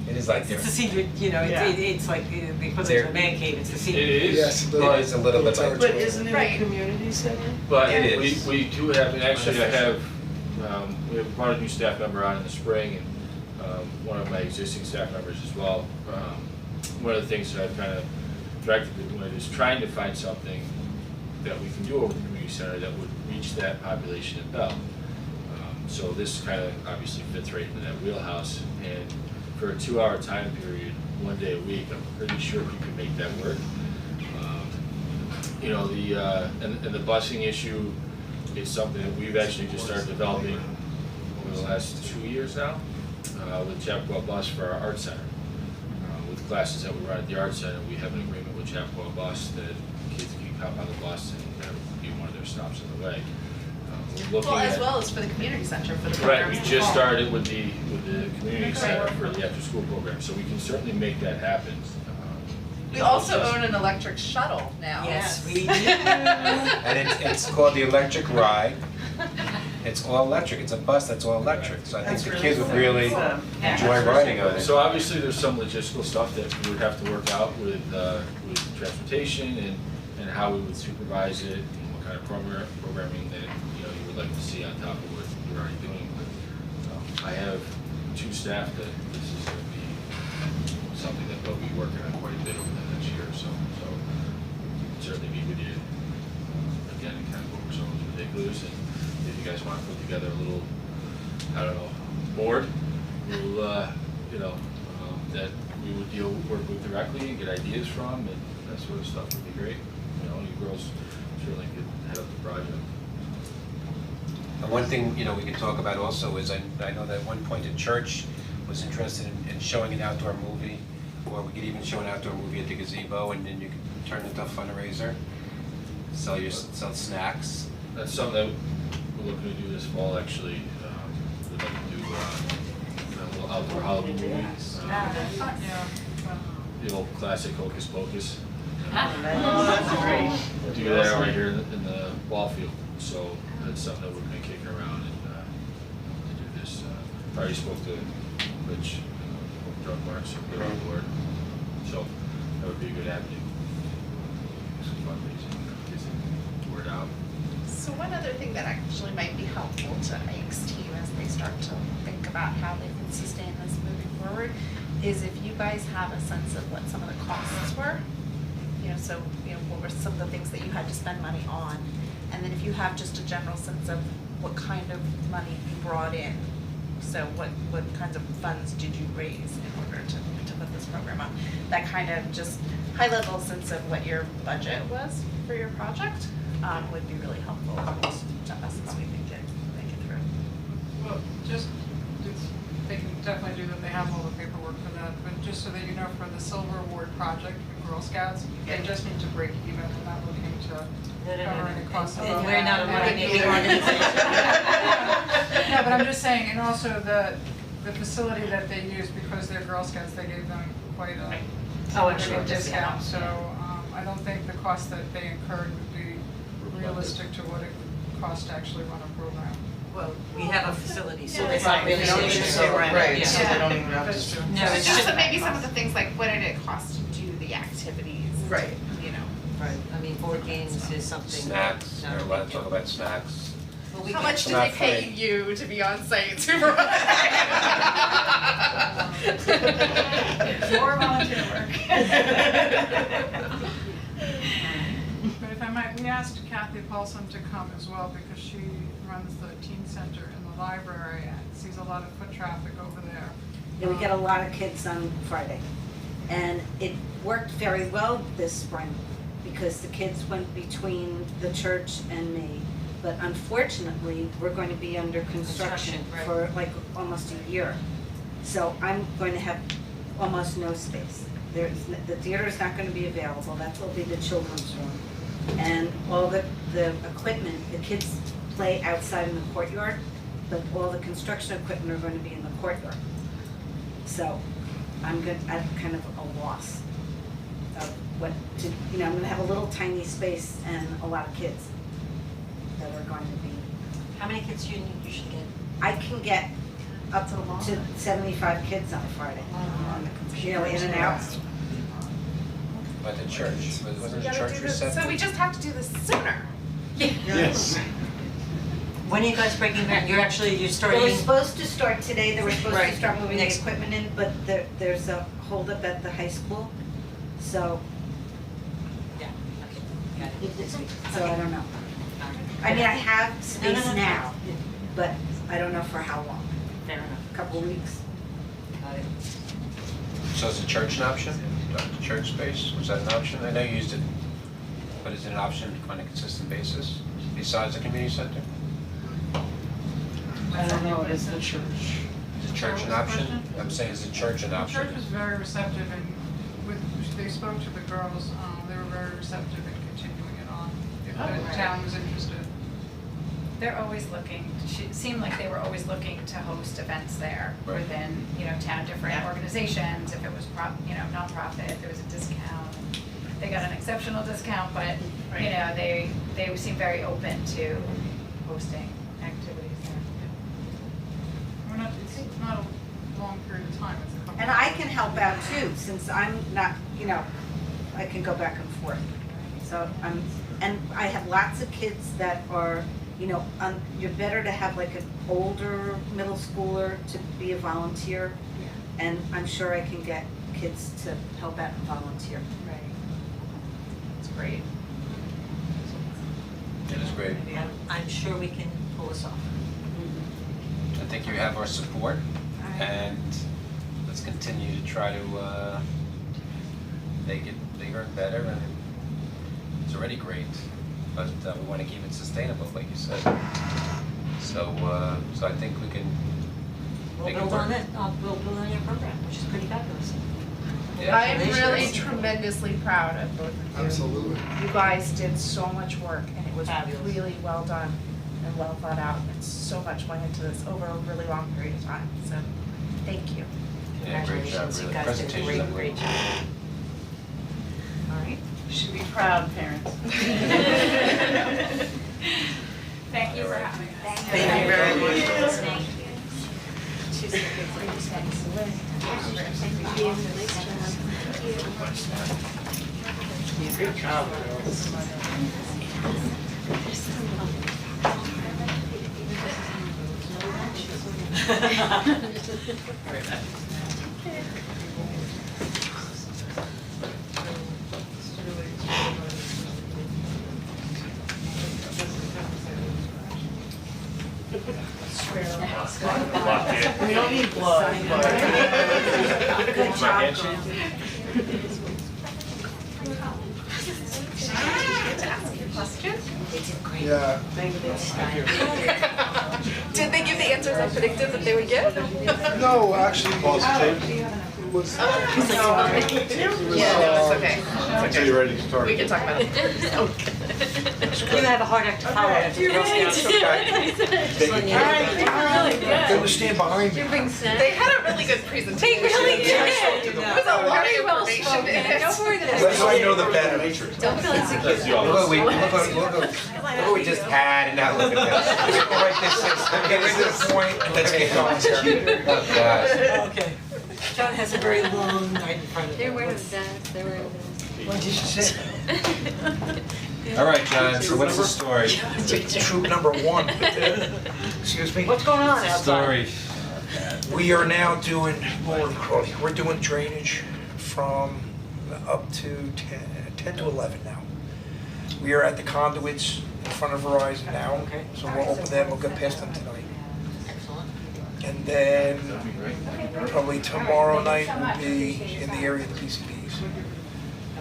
it is like It's a senior, you know, Yeah. it's like the equivalent of a man cave, it's a It senior. is. Yes, It is a little bit like- territory. it a community center? But It is. we do have, and actually I have, we have brought a new staff member on in the spring, and one of my existing staff members as well. One of the things that I've kind of directed them doing is trying to find something that we can do over the community center that would reach that population in Bell. So this kind of obviously fits right into that wheelhouse, and for a 2-hour time period, 1 day a week, I'm pretty sure we could make that work. You know, and the busing issue is something that we've actually just started developing over the last 2 years now with Chappaqua Bus for our art center. With classes that we run at the art center, we have an agreement with Chappaqua Bus that kids can hop on the bus and that would be one of their stops on the way. We're looking Well, as at- well as for the community center, for the Right, programs we as just well. started with the community center for the after-school program, so we can certainly make that happen. We also own an electric shuttle now. Yes, we do. And it's called the Electric Ride. It's all electric, it's a bus that's all electric, so I think the kids would really enjoy riding on it. So obviously, there's some logistical stuff that we would have to work out with transportation and how we would supervise it, and what kind of programming that, you know, you would like to see on top of what you're already doing. But I have 2 staff that this is gonna be something that we'll be working on quite a bit over the next year or so. So certainly meet with you again and kind of go over some of those particulars, and if you guys want to put together a little, I don't know, board, we'll, you know, that we would work with directly and get ideas from, and that sort of stuff would be great. You know, you girls certainly could head up the project. And one thing, you know, we could talk about also is, I know that at one point the church was interested in showing an outdoor movie, or we could even show an outdoor movie at the gazebo, and then you could turn it into a fundraiser, sell snacks. That's something that we're looking to do this fall, actually. We'd like to do a little outdoor Halloween movie. The old classic Hocus Pocus. Do that right here in the ball field. So that's something that we're gonna kick around and to do this. I already spoke to Rich, Drug Marks, so they're on board. So that would be a good avenue. Some fundraising, get the word out. So one other thing that actually might be helpful to Ike's team as they start to think about how they can sustain this moving forward is if you guys have a sense of what some of the costs were. So, what were some of the things that you had to spend money on? And then if you have just a general sense of what kind of money you brought in. So what kinds of funds did you raise in order to put this program on? That kind of just high level sense of what your budget was for your project would be really helpful to us as we think it through. Well, they can definitely do that, they have all the paperwork for that, but just so that you know, for the Silver Award project for Girl Scouts, they just need to break even, they're not looking to cover any costs above And we're not a that. money-making organization. No, but I'm just saying, and also the facility that they use, because they're Girl Scouts, they gave them quite a Sure, discount, so I don't think the cost that they incurred would be realistic to what it would cost to actually run a program. Well, we have a facility, so Yeah. it's not really They don't an issue, need to so pay rent. right, Yeah. so Yeah. they don't even have to- That's true. No, No, it's it's Just just so maybe some of the things like what did it cost to do the activities? Right. Right, I mean, board games is something. Snacks, not a they're allowed to big talk deal. about snacks. Well, we How can- much did Not they pay free. you to be on site supervising? More volunteer work. But if I might, we asked Kathy Paulson to come as well because she runs the teen center in the library and sees a lot of foot traffic over there. Yeah, we get a lot of kids on Friday. And it worked very well this spring because the kids went between the church and me. But unfortunately, we're going to be under construction Construction, right. for like almost a year. So I'm going to have almost no space. The theater's not gonna be available, that will be the children's room. And all the equipment, the kids play outside in the courtyard, but all the construction equipment are going to be in the courtyard. So I'm kind of a loss of what to, I'm gonna have a little tiny space and a lot of kids that are going to be. How many kids do you usually get? I can get up to 75 kids on a Friday. In and out. But the church, wasn't We the gotta church do this, receptive? so we just have to do this sooner. Yes. When are you guys breaking ground? You're They starting? were supposed to start today, they were supposed Right. to start moving the Next- equipment in, but there's a holdup at the high school. So, Yeah, okay, got it. this week, so I don't know. I mean, I have space no. now, but I don't know for how long, Fair enough, a couple weeks. got it. So is the church an option? The church space, was that an option? I know you used it, but is it an option on a consistent basis besides the community center? I don't know, it is the church. Is the church an What was the option? question? I'm saying, is the church an The option? church was very receptive and they spoke to the girls, they were very receptive in continuing it on, if the town was interested. They're always looking, it seemed like they were always looking to host events there Right. within, town, different organizations, if it was nonprofit, there was a discount. They got an exceptional discount, but, they seem very open to hosting activities there. It's not a long period of time, it's a couple. And I can help out too, since I'm not, I can go back and forth. So and I have lots of kids that are, you're better to have like an older middle schooler to be a volunteer. And I'm sure I can get kids to help out and volunteer. Right. It's great. It is great. I'm sure we can pull this off. I think you have our support, and let's continue to try to make it bigger and better, and it's already great, but we want to keep it sustainable, like you said. So I think we can We'll make it build work. on it, we'll build on your program, which is pretty fabulous. Yeah. I am really Congratulations. tremendously proud of both of you. Absolutely. You guys did so much work and it was Fabulous. really well done and well thought out and so much went into this over a really long period of time, so thank you. Yeah, great job, Congratulations, you really. guys did a Presentation. great job. All right. You should be proud, parents. Thank you for All right. having us. Thank you very much. Thank you. Good job, We don't need blood, but. Good job, girl. Yeah. Did they give the answers I predicted that they would give? No, actually, it was, Yeah, no, it's okay. until you're ready to start. We can talk about it. You have a hard act to follow after the Girl Scouts. They would stand behind me. They had a really good presentation. They really did. There was a lot of information in it. That's how I know the better. Don't feel insecure. Look what we just had, and now look at this. We're gonna write this, get rid of the point, let's get going. Oh, gosh. Okay. John has a very long night in front of him. They're wearing vests, they're wearing vests. What did you say? All right, John, so what's the story? Troop number 1. Excuse me. What's going on outside? Story. We are now doing, we're doing drainage from up to 10 to 11 now. We are at the conduits in front of Verizon now, Okay. so we'll open them, we'll get past them tonight. Excellent. And then probably tomorrow night will be in the area of the PCBs.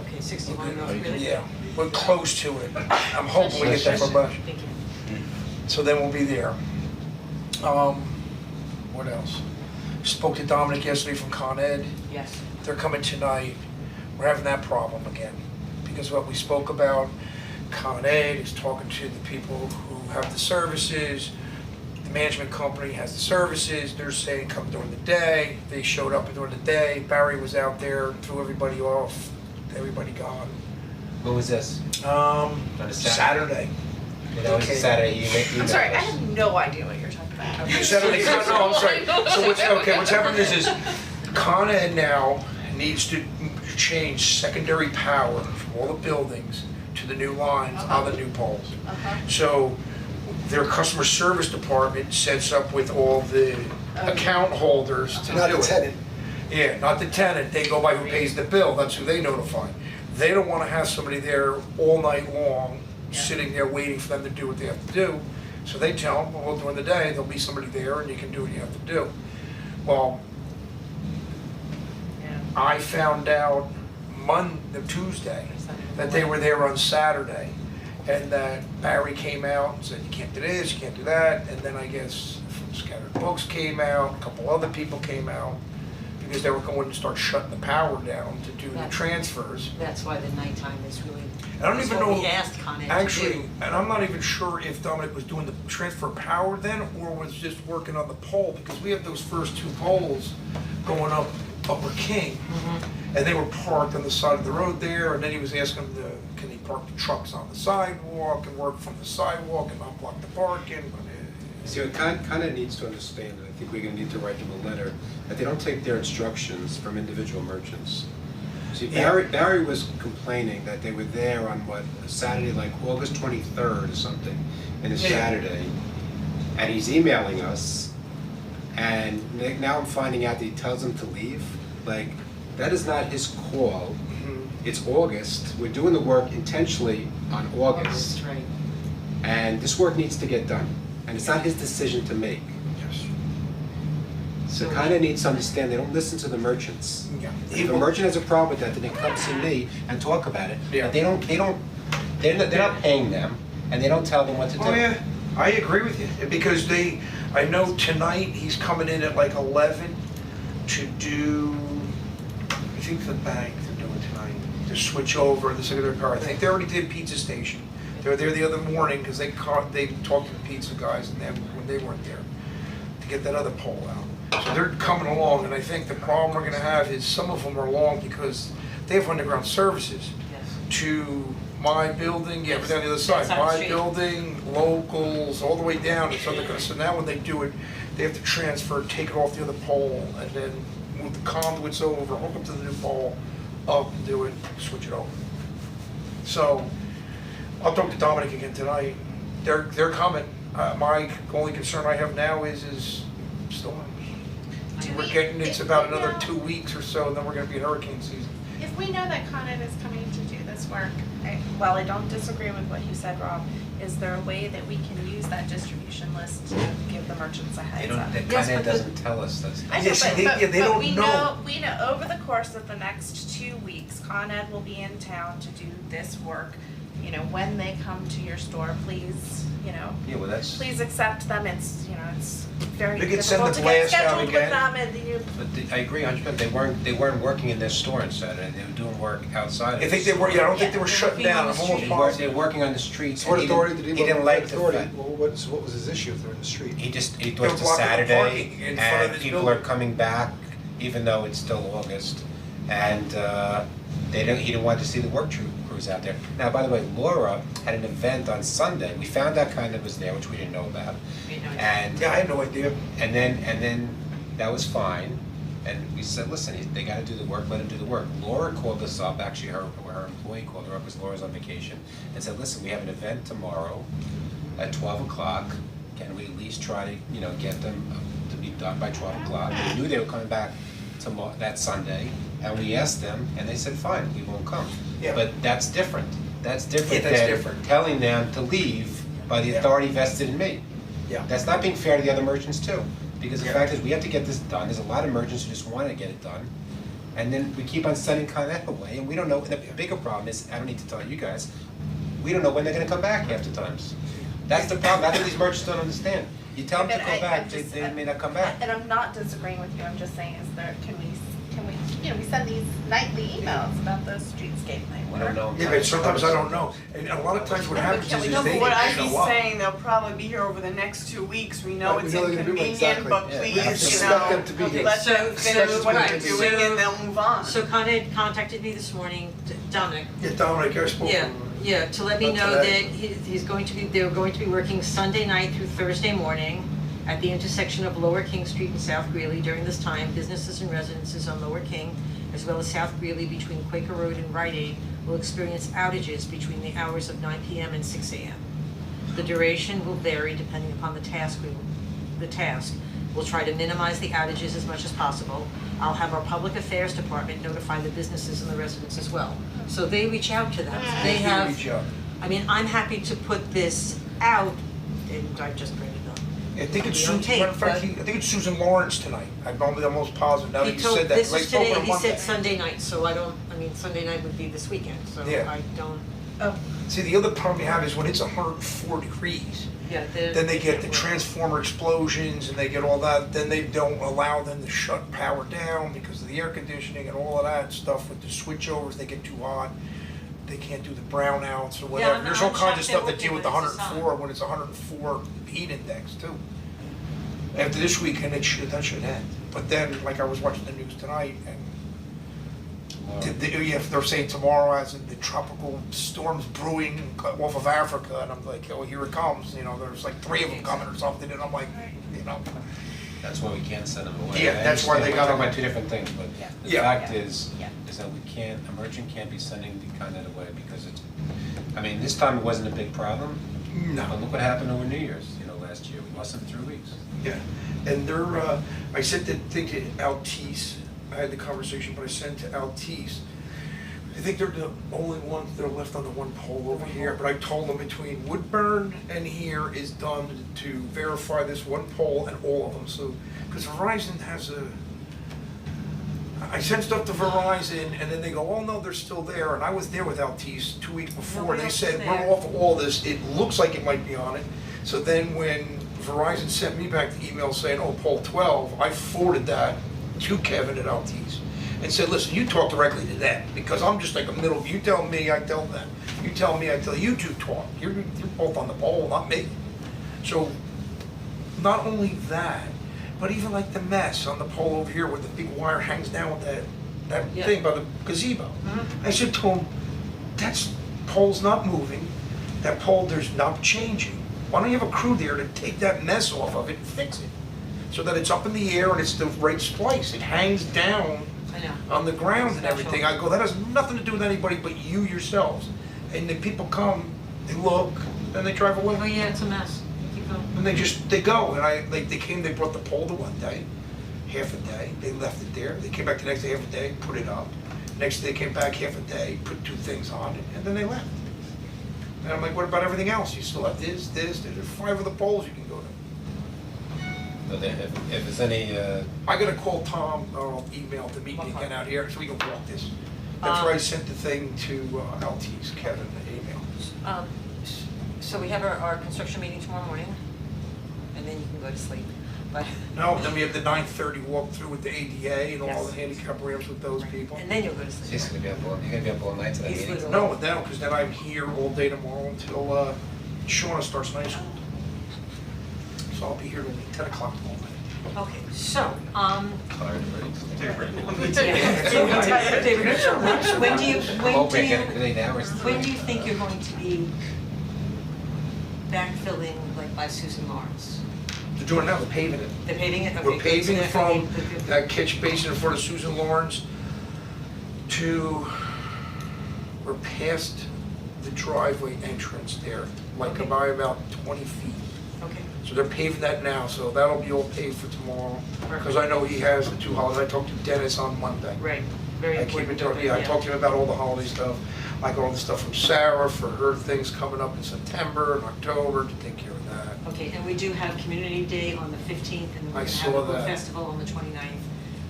Okay, 61 North Greeley. Yeah, we're close to it. I'm hoping we get that for Bush. Thank you. So then we'll be there. What else? Spoke to Dominic yesterday from Con Ed. Yes. They're coming tonight. We're having that problem again. Because what we spoke about, Con Ed is talking to the people who have the services. The management company has the services. They're saying come during the day. They showed up during the day. Barry was out there, threw everybody off. Everybody gone. What was this? On a Saturday. That was a Saturday, you make. I'm sorry, I have no idea what you're talking about. Saturday, no, I'm sorry. So what's happening is Con Ed now needs to change secondary power from all the buildings to the new lines on the new poles. So their customer service department sets up with all the account holders to do it. Not the tenant. Yeah, not the tenant, they go by who pays the bill, that's who they notify. They don't wanna have somebody there all night long, sitting there waiting for them to do what they have to do. So they tell them, well, during the day, there'll be somebody there and you can do what you have to do. Well, I found out Tuesday, that they were there on Saturday. And that Barry came out and said, you can't do this, you can't do that. And then I guess from Scattered Books came out, a couple other people came out, because they were going to start shutting the power down to do the transfers. That's why the nighttime is really, I don't that's even what know, we asked Con Ed to do. actually, and I'm not even sure if Dominic was doing the transfer power then, or was just working on the pole, because we have those first 2 poles going up Upper King, and they were parked on the side of the road there, and then he was asking them can he park the trucks on the sidewalk and work from the sidewalk and not block the parking, but See, what Con Ed needs to understand, and I think we're gonna need to write them a letter, that they don't take their instructions from individual merchants. See, Barry was complaining that they were there on what, a Saturday, like August 23rd or something, and it's Saturday, and he's emailing us, and now I'm finding out that he tells them to leave. Like, that is not his call. It's August, we're doing the work intentionally on August, Right. and this work needs to get done, and it's not his decision to make. So Con Ed needs to understand, they don't listen to the merchants. yeah. If a merchant has a problem with that, then they come see me and talk about it. Yeah. But they're not paying them, and they don't tell them what to do. Oh yeah, I agree with you, because I know tonight he's coming in at like 11 to do, I think the bank they're doing tonight, to switch over the secondary power. I think they already did Pizza Station. They were there the other morning, because they talked to the pizza guys and them when they weren't there, to get that other pole out. So they're coming along, and I think the problem we're gonna have is some of them are long because they have underground services to my building, yeah, but on the other side, That's on the my street. building, locals, all the way down, it's under, so now when they do it, they have to transfer, take it off the other pole, and then move the conduits over, hook up to the new pole, up and do it, switch it over. So, I'll talk to Dominic again tonight, they're coming, my only concern I have now is storms. It's about another 2 weeks or so, and then we're gonna be in hurricane season. If we know that Con Ed is coming to do this work, while I don't disagree with what you said, Rob, is there a way that we can use that distribution list to give the merchants a They heads don't, up? the Con Ed doesn't tell us that's. I know, Yeah, see, but they don't we know. we know over the course of the next 2 weeks, Con Ed will be in town to do this work. You know, when they come to your store, please, you know, Yeah, well, that's, please accept them. It's, you know, it's very They could send difficult the to get blast out scheduled with again. them and you. but I agree 100%, they weren't working in their store on Saturday, they were doing work outside of I the think they were, yeah, I don't think they were Yeah, shutting working on down, the I'm almost street. positive. They're working on the streets, Port and Authority, he didn't Port like the Authority, fact. well, what was his issue if they're in the street? He They thought were it's a blocking the Saturday, parking in front of and his people building. are coming back, even though it's still August, and he didn't want to see the work crews out there. Now, by the way, Laura had an event on Sunday, we found out Con Ed was there, which we didn't know about. And Yeah, I had no idea. and then that was fine, and we said, listen, they gotta do the work, let them do the work. Laura called us up, actually her employee called her up, because Laura's on vacation, and said, listen, we have an event tomorrow at 12 o'clock, can we at least try to, you know, get them to be done by 12 o'clock? We knew they were coming back that Sunday, and we asked them, and they said, fine, we won't come. Yeah. But that's different, that's different Yeah, that's than different. telling them to leave by the Yeah. authority vested in me. Yeah. That's not being fair to the other merchants too, because the Yeah. fact is, we have to get this done, there's a lot of merchants who just wanna get it done. And then we keep on sending Con Ed away, and we don't know, the bigger problem is, I don't need to tell you guys, we don't know when they're gonna come back half the times. That's the problem, that's what these merchants don't understand. You tell them to But come back, I'm just- they may not come back. And I'm not disagreeing with you, I'm just saying, is there, can we, you know, we send these nightly emails about the streetscape night We work. don't know. Yeah, but sometimes I don't know, and a lot of times what No, but happens can is we they know show What I'd up. be saying, they'll probably be here over the next 2 weeks, we know Right, we it's know they're gonna do it, inconvenient, exactly. but Yeah. please, We have to expect them to be here. let them finish what Right, they're doing so- and they'll move on. So Con Ed contacted me this morning, Dominic, Yeah, Dominic, I spoke. yeah, to let me Not know that today. they're going to be working Sunday night through Thursday morning at the intersection of Lower King Street and South Greeley. During this time, businesses and residences on Lower King, as well as South Greeley between Quaker Road and Rite Aid, will experience outages between the hours of 9 p.m. and 6 a.m. The duration will vary depending upon the task. We'll try to minimize the outages as much as possible. I'll have our public affairs department notify the businesses and the residents as well. So they reach out to them. They have, Reach out. I mean, I'm happy to put this out, and I've just printed them. I think it's It'll be on Susan, tape, matter of fact, but- I think it's Susan Lawrence tonight, I'm almost positive, now that He you told, said that, this 'cause I is spoke with today, him he Monday. said Sunday night, so I mean, Sunday night would be this weekend, so Yeah. I don't, See, the other problem you have is when it's 104 degrees, yeah, then they get the transformer explosions and they get all that, then they don't allow them to shut power down because of the air conditioning and all of that stuff with the switchovers, they get too hot. They can't do the brownouts or whatever, I'm- there's all I'm kinds of shocked stuff they're that deal with the working when it's 104, when it's 104 heat index too. After this weekend, that should end, but then, like I was watching the news tonight and they're saying tomorrow as in the tropical storms brewing off of Africa, and I'm like, oh, here it comes, you know, there's like 3 of them coming or something, and I'm like, you know. That's why we can't send them away. Yeah, that's why they We're gotta- talking about two different things, but the Yeah. fact is that we can't, a merchant can't be sending the Con Ed away because it's, I mean, this time it wasn't a big problem. No. But look what happened over New Year's, you know, last year, we lost them 3 weeks. Yeah, and I sent the thing to Altice, I had the conversation, but I sent to Altice. I think they're the only ones that are left on the one pole over here, but I told them between Woodburn and here is done to verify this one pole and all of them, so, because Verizon has I sent stuff to Verizon and then they go, oh no, they're still there, and I was there with Altice 2 weeks before, Nobody they else said, is we're there." off of all this, it looks like it might be on it. So then when Verizon sent me back the email saying, oh, pole 12, I forwarded that to Kevin at Altice and said, listen, you talk directly to them, because I'm just like a middle, you tell me, I tell them. You tell me, I tell you two talk, you're both on the pole, not me. So, not only that, but even like the mess on the pole over here where the big wire hangs down with that Yeah. thing by the gazebo. I said to him, pole's not moving, that pole, there's not changing. Why don't you have a crew there to take that mess off of it and fix it? So that it's up in the air and it's the right splice, it hangs down I know. on the ground and Special. everything. I go, that has nothing to do with anybody but you yourselves. And the people come, they look, and they drive away. Oh, yeah, it's a mess. Keep going. And they go, and they came, they brought the pole to one day, half a day, they left it there, they came back the next day, half a day, put it up. Next day, they came back half a day, put 2 things on it, and then they left. And I'm like, what about everything else? You still have this, there's 5 other poles you can go to. But then if there's any, I gotta call Tom, or I'll email to meet me again out here, so we can walk this. That's where I sent the thing to LT's, Kevin, the email. So we have our construction meeting tomorrow morning, and then you can go to sleep, but. No, then we have the 9:30 walkthrough with the ADA and all Yes. the handicap ramps with those people. And then you'll go to sleep. he's gonna be up all, you're gonna be up all night to that He's meeting? literally- No, no, because then I'm here all day tomorrow until Shauna starts high school. So I'll be here till 10 o'clock tomorrow night. Okay, so, Tired already. David, when do you, Hoping I get a good 8 hours. when do you think you're going to be backfilling, like by Susan Lawrence? They're doing it now, they're paving it. They're paving it? Okay, We're good. paving So from okay, good. that catch basin in front of Susan Lawrence to, we're past the driveway entrance there, like Okay. by about 20 feet. Okay, So they're paving that now, so that'll be all paved for tomorrow. Because I know he has the 2 holidays. I talked to Dennis on Monday. right, very I keep in important. touch, yeah, I talked to him about all the holiday stuff. I got all the stuff from Sarah for her things coming up in September and October to take care of that. Okay, and we do have Community Day on the 15th, and we're I gonna have saw a book that. festival on the 29th.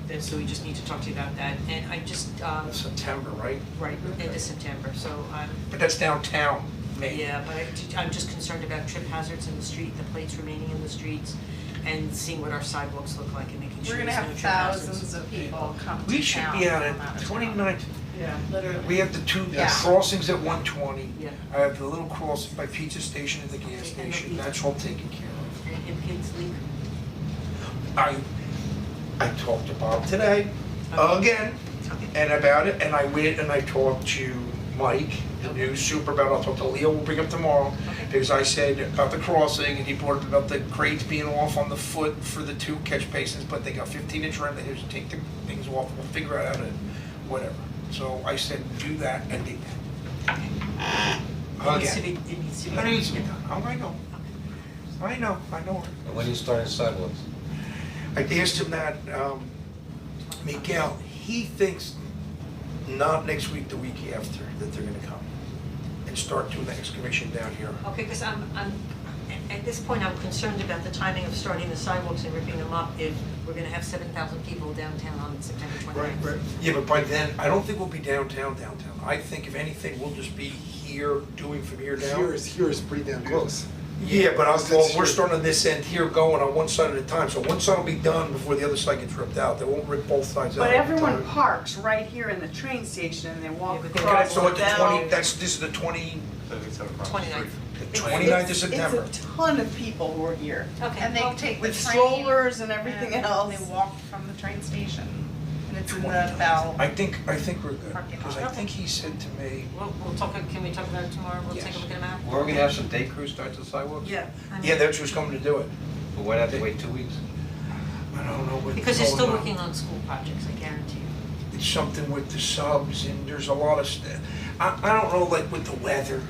Then, so we just need to talk to you about that, and I just, That's September, right? right, into September, so I'm, But that's downtown, maybe. yeah, but I'm just concerned about trip hazards in the street, the plates remaining in the streets, and seeing what our sidewalks look like and making sure We're gonna there's no have trip hazards. thousands of people come to We should be town out from out at of 29th. Yeah, literally. We have the 2 Yeah. crossings at 120. Yeah. I have the little crossing by Pizza Station and the gas Okay, and the station. pizza. That's all taken care of. And if kids leave, I talked to Bob today, again, and about it, and I went and I talked to Mike, the new super, about it. I'll talk to Leo, we'll bring up tomorrow, because I said about the crossing, and he brought up about the crates being off on the foot for the 2 catch basins, but they got 15-inch rim, they just take the things off, we'll figure out how to, whatever. So I said, do that, and did that. it needs to Again. be, it needs to be. It needs to be done, I know. I know. And when are you starting sidewalks? I asked him that, Miguel, he thinks not next week, the week after, that they're gonna come and start doing the excavation down here. Okay, because I'm, at this point, I'm concerned about the timing of starting the sidewalks and ripping them up if we're gonna have 7,000 people downtown on September 29th. Yeah, but by then, I don't think we'll be downtown. I think if anything, we'll just be here, doing from here down. Here is pretty damn close. Yeah, but That's we're here. starting on this end here, going on one side at a time, so one side will be done before the other side gets ripped out. They won't rip both sides out. But everyone parks right here in the train station and they walk Yeah, but Okay, across so at the down. 20, this is the 29th 29th. of September. It's a ton of people who are here. Okay. And they well, take the With train. strollers and everything and else. They walk from the train station. And it's in the Bell. I think we're good, Parking because lot. I think he said to me, We'll talk, can we talk about it tomorrow? We'll take a Yes. look at a map? We're gonna have some day crews start the sidewalks? Yeah. I mean- yeah, that's who's coming to do it. But why not wait 2 weeks? I don't know what. Because they're still going on. working on school projects, I guarantee you. It's something with the subs and there's a lot of stuff. I don't know, like with the weather,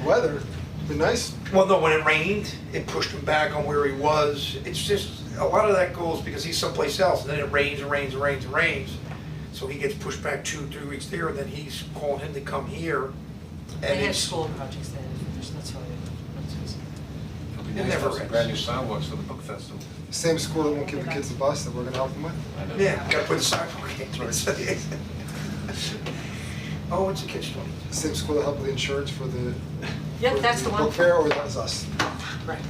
Weather, be nice. well, no, when it rained, it pushed him back on where he was. It's just, a lot of that goes because he's someplace else, and then it rains and rains and rains and rains. So he gets pushed back 2-3 weeks there, and then he's calling him to come here. They And have it's, school projects there, that's why, that's why. It'll be It nice to never have some ends. brand new sidewalks for the book festival. Same school that won't give the kids a bus that we're gonna help them with. I know. yeah, gotta put a sidewalk in. Oh, it's a catch-22. Same school that helped with the insurance for the. Yep, for that's the one. book fair, or that was us. Right.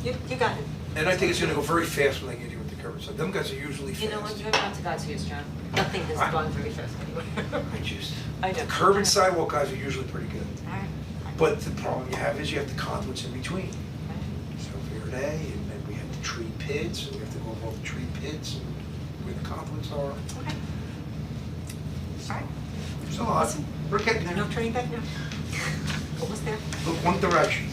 You got it. And I think it's gonna go very fast when they get here with the curb. So them guys are usually fast. You know what, you're not to God's ears, John. Nothing has gone very fast anyway. I know. The curb and sidewalk guys are usually pretty good. Alright. But the problem you have is you have the conduits in between. So Verde, and then we have the tree pits, and we have to go above the tree pits and where the conduits are. Okay. Alright. There's a lot. Listen, We're getting no turning back now. Almost there. Look one direction.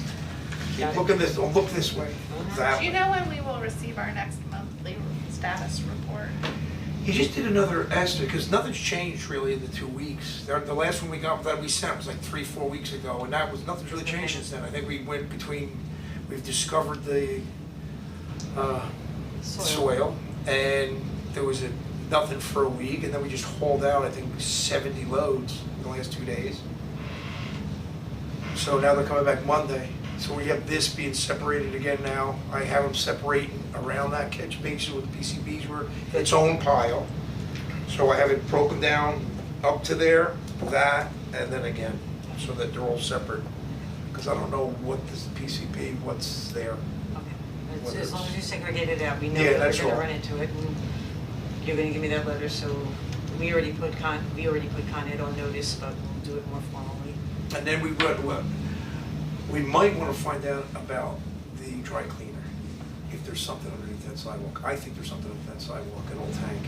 Keep looking this, don't look this way. That Do you way. know when we will receive our next monthly status report? He just did another estimate, because nothing's changed really in the 2 weeks. The last one we got, that we sent was like 3-4 weeks ago, and that was, nothing's really changed since then. I think we went between, we've discovered the soil, and there was nothing for a week, and then we just hauled out, I think, 70 loads in the last 2 days. So now they're coming back Monday. So we have this being separated again now. I have them separating around that catch basin where the PCBs were, its own pile. So I have it broken down up to there, that, and then again, so that they're all separate. Because I don't know what this PCB, what's there. Okay. As long as you segregate it out, we know Yeah, that that's we're gonna all. run into it, and you're gonna give me that letter, so we already put Con Ed on notice, but we'll do it more formally. And then we might want to find out about the dry cleaner, if there's something underneath that sidewalk. I think there's something underneath that sidewalk, an old tank.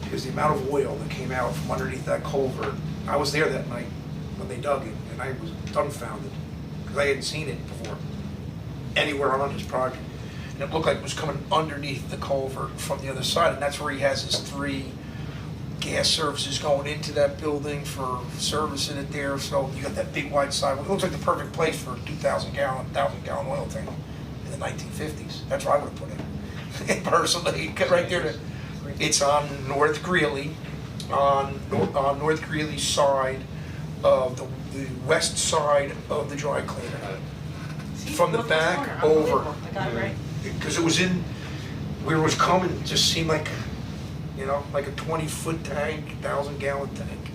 Because the amount of oil that came out from underneath that culvert, I was there that night when they dug it, and I was dumbfounded, because I hadn't seen it before, anywhere on this project. And it looked like it was coming underneath the culvert from the other side, and that's where he has his 3 gas services going into that building for servicing it there, so you got that big wide sidewalk. It looks like the perfect place for a 1,000-gallon oil tank in the 1950s. That's where I would have put it. Personally, right there. It's on North Greeley, on North Greeley's side of the west side of the dry cleaner. From the back over. I got it right. Because it was in, where it was coming, it just seemed like, you know, like a 20-foot tank, 1,000-gallon tank.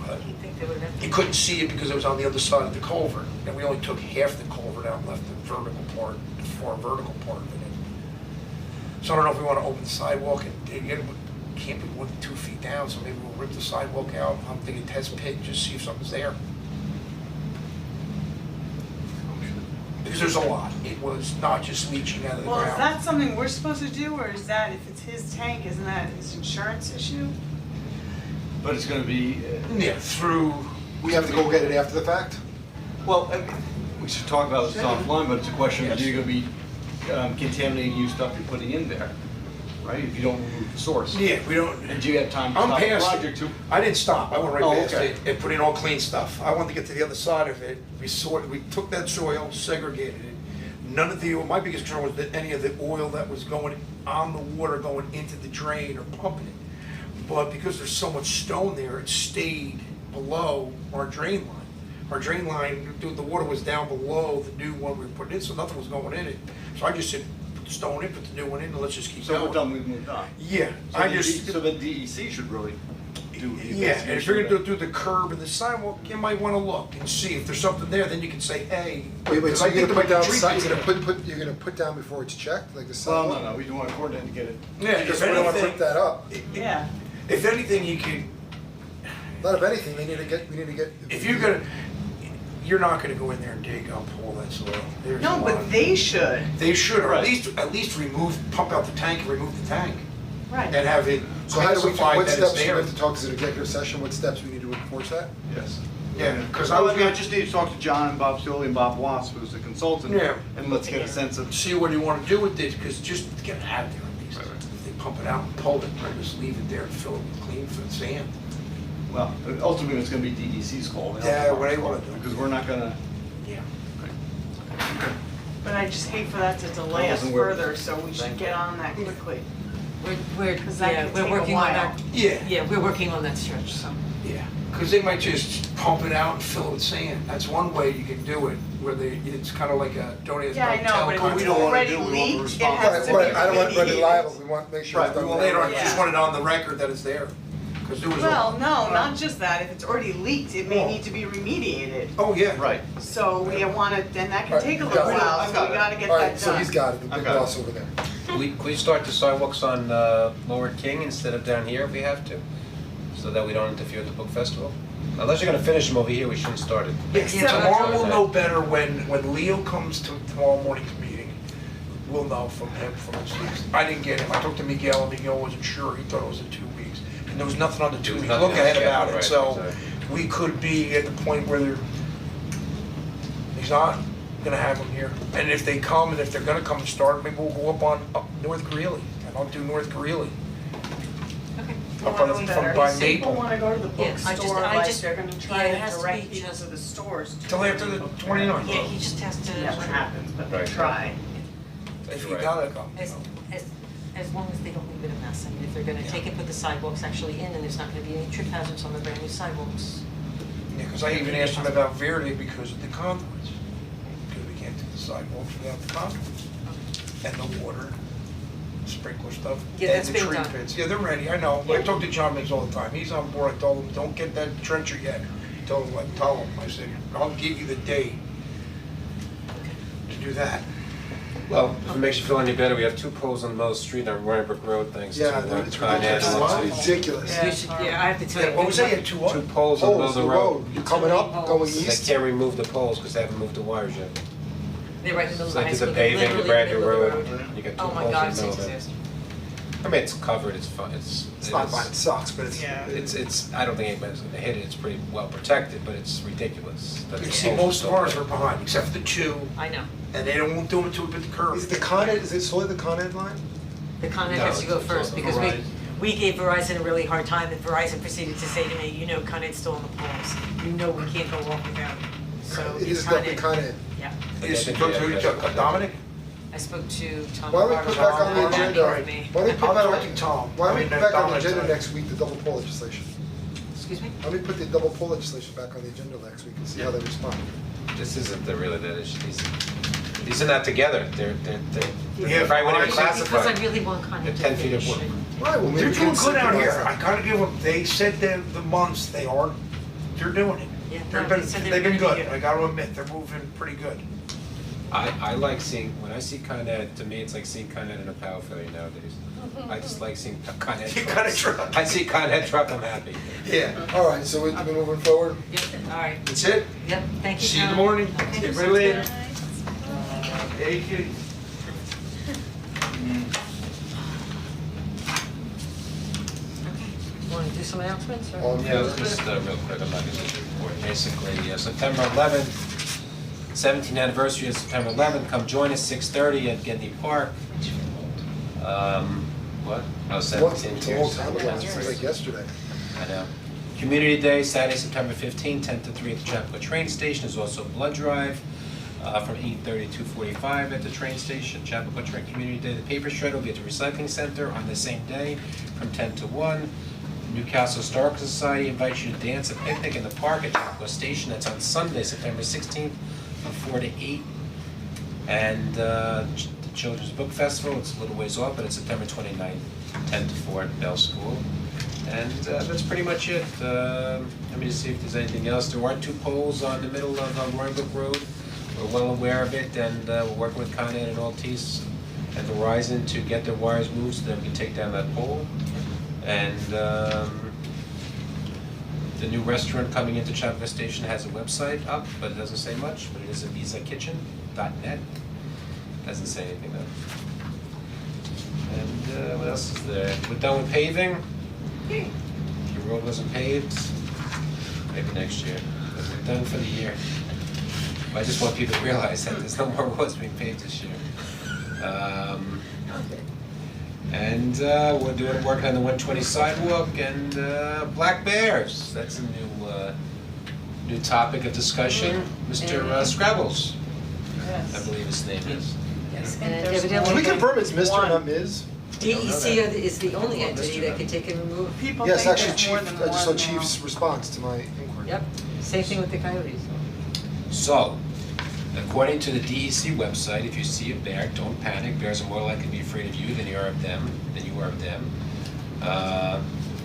But You think they would have? you couldn't see it because it was on the other side of the culvert. And we only took half the culvert out and left the vertical part, the far vertical part of it in. So I don't know if we want to open the sidewalk and dig it. We can't be more than 2 feet down, so maybe we'll rip the sidewalk out. I'm thinking test pit, just see if something's there. Because there's a lot. It was not just leaching out of the Well, ground. is that something we're supposed to do, or is that, if it's his tank, isn't that his insurance issue? But it's gonna be, Yeah, through, We have to go get it after the fact? well, we should talk about this offline, but it's a question of you're gonna be contaminating new stuff you're putting in there, right? If you don't remove the source. yeah, we don't, And do you have time to I'm stop the past project to? I didn't stop, I went right Oh, past okay. it and put in all clean stuff. I wanted to get to the other side of it. We took that soil, segregated it. None of the, my biggest concern was that any of the oil that was going on the water going into the drain or pumping it. But because there's so much stone there, it stayed below our drain line. Our drain line, the water was down below the new one we put in, so nothing was going in it. So I just said, put the stone in, put the new one in, and let's just keep So we're going. done, we've moved on. Yeah, So I the just. So then DEC should really do the Yeah, and if you're gonna investigation. do the curb and the sidewalk, you might wanna look and see if there's something there, then you can say, hey. Wait, because so I you're think gonna put there might down, be the tree si- you're pieces gonna you're gonna put down before it's checked, like the Well, sidewalk? no, we don't want to coordinate to get it. there. Yeah, Because if we don't wanna anything, rip that up. Yeah. if anything, you can, Not of anything, we need to get. if you're gonna, you're not gonna go in there and dig up all that soil. There's a No, lot but of- they should. They should, or Right. at least pump out the tank and remove the tank. Right. And have it So how do we, classified what that it's steps, we there. have to talk to the executive session, what steps we need to enforce that? Yes. Yeah, cause I was I gonna just need to talk to John and Bob Scioli and Bob Wasp, who's the consultant. Yeah. And let's get a sense of, see what you wanna do with it, cause just get it out of there at least. Right, right. If they pump it out and pull it, or just leave it there and fill it with clean sand. well, ultimately, it's gonna be DEC's call. the Yeah, health what they department's wanna call, do. Because we're not gonna, Yeah. But I just hate for that to delay us Doesn't work. further, so we should get on that quickly. We're, 'Cause that could we're take a working on while. that. Yeah. Yeah, we're working on that stretch, so. Yeah, because they might just pump it out and fill it with sand. That's one way you can do it, where it's kind of like a, don't Yeah, I know, but if we it's don't wanna already do it, we want the leaked, it has Right, to be right, I don't want to run it remediated. liable, we want to make sure it's Right, done. we want- later on, Yeah. just want it on the record that it's there. Because there was Well, a, no, not just that, if it's already leaked, it may Oh. need to be remediated. oh, yeah. right. So we wanna, then that can Right, take a you little got it. while, I've so got we it. gotta get All that right, done. so he's got it, the I've big got it. boss over there. Can we start the sidewalks on Lower King instead of down here if we have to? So that we don't interfere with the book festival? Unless you're gonna finish them over here, we shouldn't start it. Yeah, tomorrow we'll know better when Leo comes to tomorrow morning's meeting. We'll know from him, from his, I didn't get him, I talked to Miguel, and Miguel wasn't sure, he thought it was in 2 weeks. and there was nothing on the There was two-week nothing look ahead on the about it, schedule, so right, we could be at the point where he's not gonna have them here. And if they come, and if they're gonna come and start, maybe we'll go up North Greeley, and I'll do North Greeley. Up on the, from by People Maple, wanna go to the Yeah, I bookstore, just- like they're gonna try yeah, it to has to direct be people just- to the stores. till after the 29th. Yeah, he just has to. Never happens, but they Right. try. If you You're right. gotta come. As long as they don't leave it a mess, I mean, if they're gonna take and put the sidewalks actually in and there's not gonna be any trip hazards on the brand new sidewalks. Yeah, cause I even asked him about Verde because of the conduits. Because we can't do the sidewalks without the conduits. And the water, sprinkler stuff, Yeah, and that's the being tree done. pits. Yeah, they're ready, I know. I talk to John Miggs all the time. He's on board. I told him, don't get that trencher yet. Tell him, I said, I'll give you the date to do that. Well, if it makes you feel any better, we have 2 poles on the middle of the street on Roaring Brook Road, thanks to Yeah, Con it's Ed. ridiculous. Ridiculous. You should, yeah, I have to tell you. Yeah, what was that, you had 2 what? 2 poles on the middle of the road. You're coming up, going They east. can't remove the poles because they haven't moved the wires yet. They're right in the middle of It's the like high it's school, a they're paving, a literally brand in new the middle road, of the road. you got 2 Oh poles my in God, the it's middle a of it. disaster. I mean, it's covered, it's fun, It's not fine, it sucks, but it's. Yeah. it's, I don't think anybody's gonna hit it, it's pretty well protected, but it's ridiculous. that You the see, poles most still of ours there. are behind, except for the 2, I know. and they won't do them until we put the curb. Is it the Con Ed, is it solely the Con Ed line? The Con Ed No, has to go it's first also because Verizon. we gave Verizon a really hard time and Verizon proceeded to say to me, you know, Con Ed's still on the poles. You know we can't go off without it. So It is Con definitely Ed- Con Ed. Yeah. You spoke to Dominic? I spoke to Tom. Why don't we Carter. put back on the Tom agenda, Carter with me. why don't we put I'll back talk on, to Tom. why don't we put back on the Dominic, agenda sorry. next week, the double pole legislation? Excuse me? Why don't we put the double pole legislation back on the agenda next week and see how they respond? This isn't really that issue, these are not together, they're Yeah, probably wouldn't even Because I classify. really want Con Ed They're to 10 feet finish. apart. Right, well, maybe They're we doing can good out here, synchronize I gotta give them, they said the months they are, they're doing it. Yeah, They've no, been, they said they they've were been gonna good, do it. I gotta admit, they're moving pretty good. I like seeing, when I see Con Ed, to me, it's like seeing Con Ed in a power failure nowadays. I just like seeing Con Ed You trucks. got a truck. I see Con Ed truck, I'm happy. Yeah. All right, so we're moving forward. Yep, all right. That's it? Yep, thank you, See you in the Tom. morning. Okay, See you sounds later. good. Hey, kitty. Wanna do some announcements or? All in Yeah, favor? just real quick, I'm not gonna report, basically, September 11th, 17th anniversary of September 11th, come join us 6:30 at Gedney Park. What? Oh, 17 It's a long years. time ago, it seems like yesterday. I know. Community Day, Saturday, September 15th, 10 to 3 at the Chapua train station. There's also a blood drive from 8:30 to 2:45 at the train station, Chapua Train Community Day. The paper shredder will be at the recycling center on the same day from 10 to 1. Newcastle Historical Society invites you to dance a picnic in the park at Chapua Station. That's on Sunday, September 16th from 4 to 8. And the Children's Book Festival, it's a little ways off, but it's September 29th, 10 to 4 at Bell School. And that's pretty much it. Let me just see if there's anything else. There are 2 poles on the middle of Roaring Brook Road. We're well aware of it, and we're working with Con Ed and Altice and Verizon to get their wires moved so that we can take down that pole. And the new restaurant coming into Chapua Station has a website up, but it doesn't say much, but it is avizakitchen.net. Doesn't say anything though. And what else is there? We're done with paving. If your road wasn't paved, maybe next year. But we're done for the year. But I just want people to realize that there's no more roads being paved this year. And we're working on the 120 sidewalk and black bears. That's a new topic of discussion. Mr. Scrabbles, I believe his name is. Yes, And and there's evidently. Can we confirm it's Mr. One. not Ms.? DEC is the only entity that can take and remove. People Yes, think actually, there's Chief, more than I just saw one, Chief's response to my inquiry. Yep, same thing with the coyotes. So, according to the DEC website, if you see a bear, don't panic. Bears are more likely to be afraid of you than you are of them.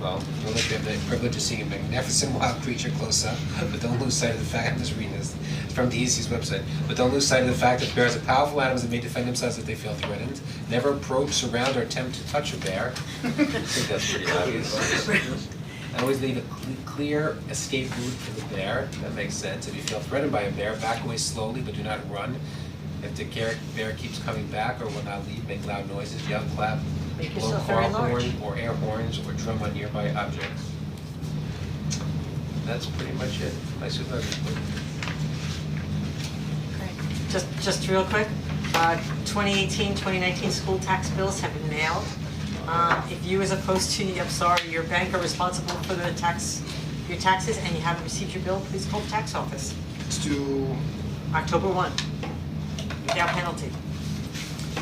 Well, you'll let you have the privilege of seeing a magnificent wild creature close up, but don't lose sight of the fact, I'm just reading this from DEC's website, but don't lose sight of the fact that bears are powerful animals that may defend themselves if they feel threatened. Never approach, surround, or attempt to touch a bear. I think that's pretty obvious. And always leave a clear escape route for the bear, that makes sense. If you feel threatened by a bear, back away slowly, but do not run. If the bear keeps coming back or will not leave, make loud noises, yell, clap, Make blow yourself car very large. horn or air horns or drum on nearby objects. That's pretty much it. My supervisor's report. Just real quick, 2018, 2019 school tax bills have been mailed. If you, as opposed to, I'm sorry, your bank are responsible for your taxes and you haven't received your bill, please call the tax office. It's due October 1, without penalty.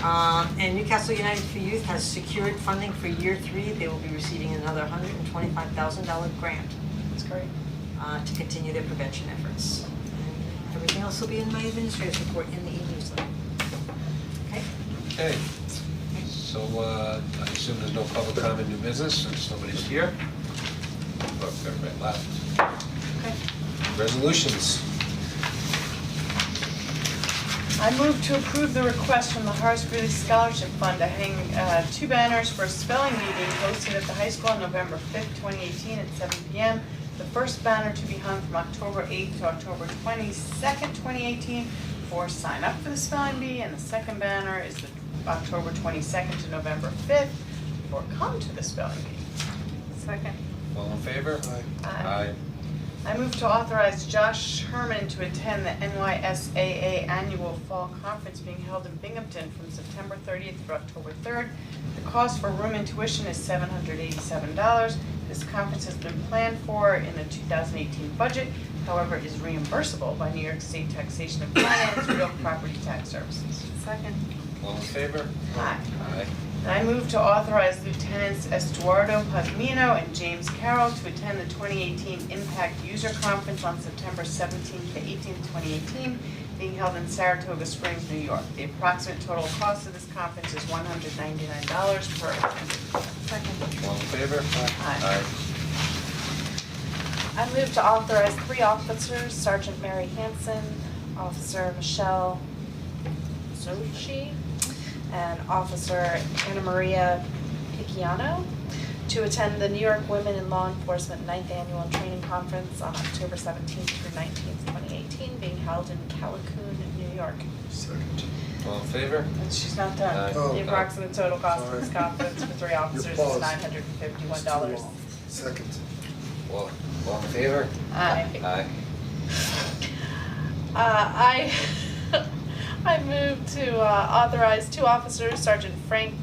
And Newcastle United for Youth has secured funding for year 3. They will be receiving another $125,000 grant. That's great. To continue their prevention efforts. And everything else will be in my administrator's report in the e-newsletter. Okay? Okay, so I assume there's no public comment, new business, since nobody's here. Look, everybody left. Okay. Resolutions. I move to approve the request from the Horace Greeley Scholarship Fund to hang 2 banners for a spelling bee being hosted at the high school on November 5th, 2018 at 7 p.m. The first banner to be hung from October 8th to October 22nd, 2018 for sign up for the spelling bee, and the second banner is the October 22nd to November 5th for come to the spelling bee. Second. All in favor? Aye. I move to authorize Josh Herman to attend the NYSAA Annual Fall Conference being held in Binghamton from September 30th through October 3rd. The cost for room and tuition is $787. This conference has been planned for in the 2018 budget, however, is reimbursable by New York State Taxation and Finance Real Property Tax Services. Second. All in favor? Aye. Aye. And I move to authorize Lieutenants Estuardo Pazmino and James Carroll to attend the 2018 Impact User Conference on September 17th to 18th, 2018, being held in Saratoga Springs, New York. The approximate total cost of this conference is $199 per attendee. Second. All in favor? Aye. I move to authorize 3 officers, Sergeant Mary Hanson, Officer Michelle Zochi, and Officer Anna Maria Picciano, to attend the New York Women in Law Enforcement 9th Annual Training Conference on October 17th through 19th, 2018, being held in Callicoon, New York. Second. All in favor? And she's not done. Aye. Oh. The approximate total cost of this conference for 3 officers is paused. $951. Second. All in favor? Aye. Aye. I move to authorize 2 officers, Sergeant Frank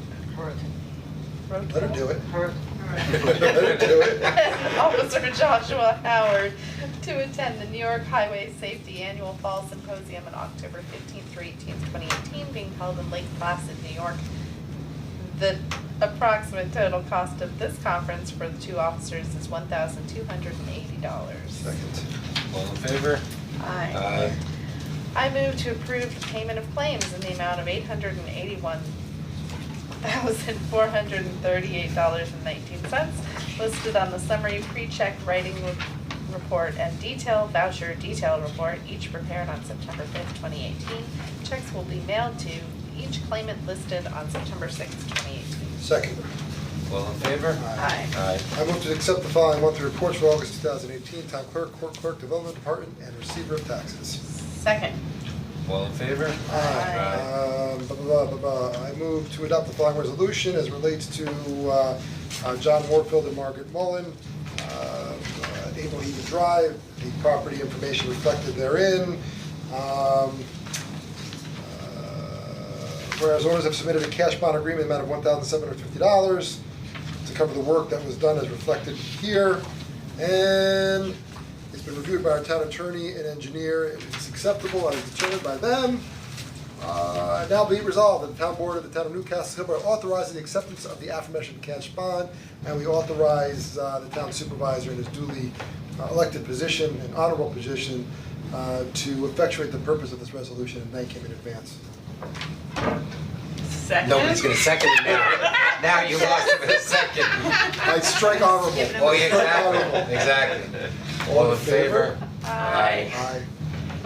Let her do it. Her, Let her do it. and Officer Joshua Howard to attend the New York Highway Safety Annual Fall Symposium on October 15th through 18th, 2018, being held in Lake Placid, New York. The approximate total cost of this conference for the 2 officers is $1,280. Second. All in favor? Aye. Aye. I move to approve the payment of claims in the amount of $881,438.19 listed on the summary pre-check writing report and detailed voucher detail report, each prepared on September 5th, 2018. Checks will be mailed to each claimant listed on September 6th, 2018. Second. All in favor? Aye. Aye. I move to accept the following monthly reports for August 2018, Town Clerk, Court Clerk, Development Department, and Receiver of Taxes. Second. All in favor? I move to adopt the following resolution as relates to John Warfield and Margaret Mullen, 8 Mohegan Drive, the property information reflected therein. Whereas owners have submitted a cash bond agreement in the amount of $1,750 to cover the work that was done as reflected here. And it's been reviewed by our town attorney and engineer. It is acceptable as determined by them. Now be it resolved that the town board of the town of Newcastle hereby authorizes the acceptance of the aforementioned cash bond, and we authorize the town supervisor in his duly elected position, an honorable position, to effectuate the purpose of this resolution, and thank him in advance. Second. Nobody's gonna second it now. Now you lost it for a second. I strike honorable. Oh, yeah, exactly. All in favor? Aye. Aye.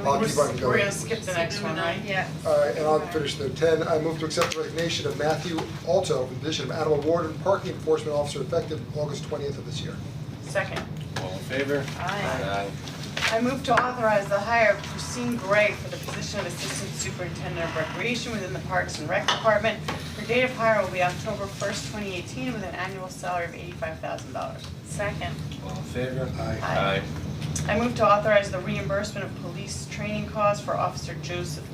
I'll keep on We're going. gonna skip the next one, right? Yeah. Alright, and I'll finish there. 10, I move to accept the resignation of Matthew Alto from the position of Animal Warden Parking Enforcement Officer effective August 20th of this year. Second. All in favor? Aye. I move to authorize the hire of Christine Gray for the position of Assistant Superintendent of Recreation within the Parks and Rec Department. Her date of hire will be October 1st, 2018, with an annual salary of $85,000. Second. All in favor? Aye. I move to authorize the reimbursement of police training costs for Officer Joseph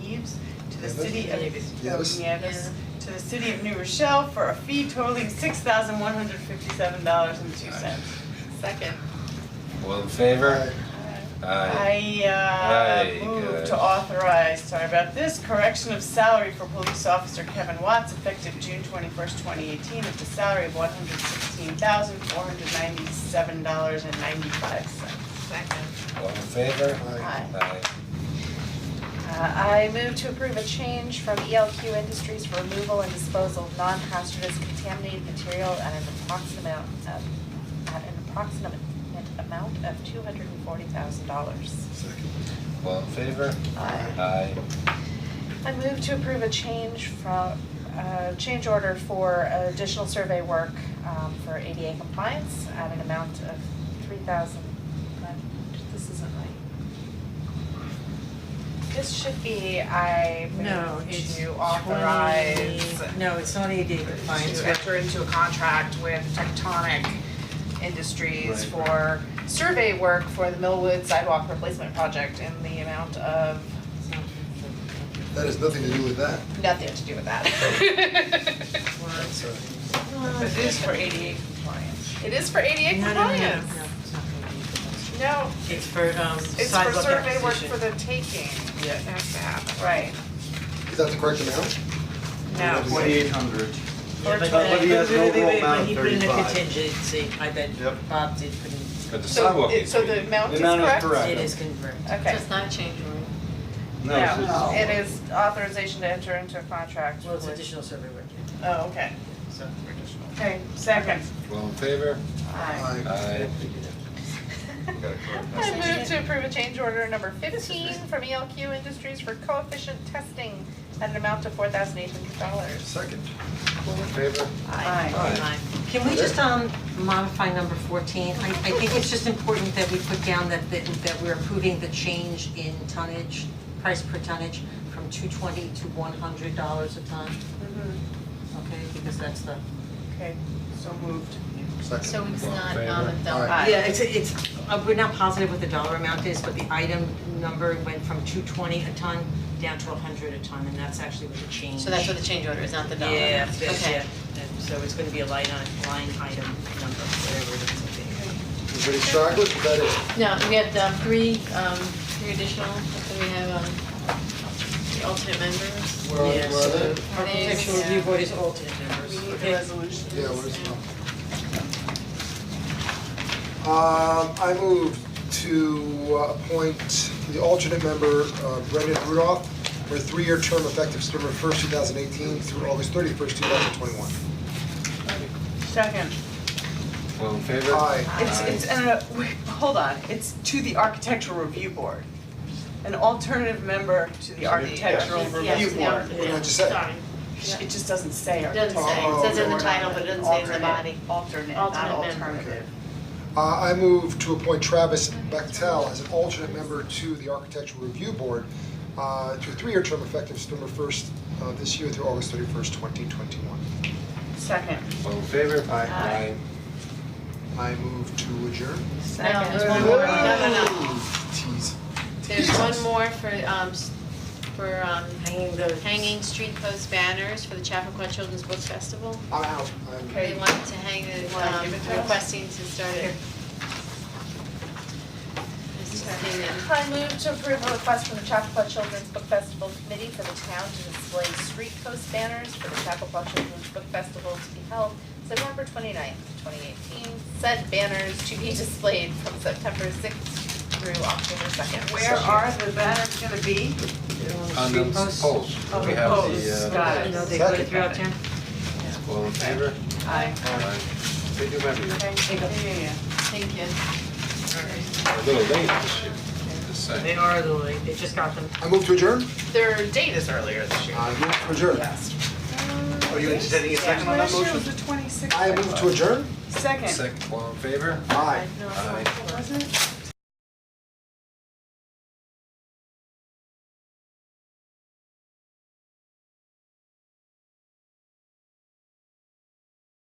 Neves to the city of Nieves. to the city of New Rochelle for a fee totaling $6,157.02. Second. All in favor? Aye. I Aye, move good. to authorize, sorry about this, correction of salary for police officer Kevin Watts effective June 21st, 2018 at the salary of $116,497.95. Second. All in favor? Aye. Aye. I move to approve a change from ELQ Industries for removal and disposal of non-hazardous contaminated material at an approximate amount of $240,000. Second. All in favor? Aye. Aye. I move to approve a change change order for additional survey work for ADA compliance at an amount of $3,000. This isn't right. This should be, I No, move it's to authorize No, it's not AD compliance. to enter into a contract with Tectonic Industries for survey work for the Millwood sidewalk replacement project in the amount of That has nothing to do with that. nothing to do with that. That's, It is for ADA compliance. It is for ADA No, compliance. it's not gonna be for this. No, It's for it's for sidewalk survey work acquisition. for the taking. Yeah. It has to happen. Right. is that the correct amount? No. 2,800. Yeah, But he has an overall amount of He put in a 35. contingency, I bet Yep. Bob did put in, But the So sidewalk it, needs so to be- the amount The is amount is correct? correct. it is correct. Okay. So it's not a change order. No, it's just- It is authorization to enter into a contract Well, it's with- additional survey work, yeah. Oh, okay. So additional. Okay, second. All in favor? Aye. Aye. I move to approve a change order number 15 from ELQ Industries for coefficient testing at an amount of $4,800. Second. All in favor? Aye. Aye. Can we just modify number 14? I think it's just important that we put down that we're approving the change in tonnage, price per tonnage from $220 to $100 a ton. Okay, because that's the. Okay, so moved. Second. So it's All in not, favor? Aye. Yeah, it's, we're not positive what the dollar amount is, but the item number went from $220 a ton down to $100 a ton, and that's actually what the change. So that's what the change order is, not the dollar. Yeah, Okay. and so it's gonna be a line item number, whatever it is. Anybody stragglers, is that it? No, we have three additional, so we have the alternate members. Where are Yeah, where are they? so architectural review board is alternate members, We need the okay? resolution. Yeah, what is it? I move to appoint the alternate member, Brendan Rudolph, for a 3-year term effective September 1st, 2018 through August 31st, 2021. Second. All in favor? Aye. It's, wait, hold on, it's to the architectural review board. An alternative member to the architectural Yes, review yeah. board. What did I just say? Sorry. It just doesn't say It doesn't architectural. say, it says in the title, but it doesn't say in the body. Alternate, not Alternate member. alternative. I move to appoint Travis Bechtel as an alternate member to the Architectural Review Board to a 3-year term effective September 1st this year through August 31st, 2021. Second. All in favor? Aye. I move to adjourn. No, Second. there's one more, no. Tease. There's one more for Hanging the. hanging street post banners for the Chappaqua Children's Book Festival. I'm out. They wanted to hang it, Wanna give it to us? requesting to start it. I move to approve a request from the Chappaqua Children's Book Festival Committee for the town to display street post banners for the Chappaqua Children's Book Festival to be held September 29th, 2018. Said banners to be displayed from September 6th through October 2nd. Where are the banners gonna be? On the poles. Oh, We the have posts, the, got it. You know, they go Second. throughout town. all in favor? Aye. Aye. They do remember you. Yeah. Thank you. We're a little late this year, just saying. They are a little late, they just got them. I move to adjourn. Their date is earlier this year. I move to adjourn. Are you intending a second on that Last year motion? was the 26th. I move to adjourn. Second. Second, all in favor? Aye. Aye. Was it?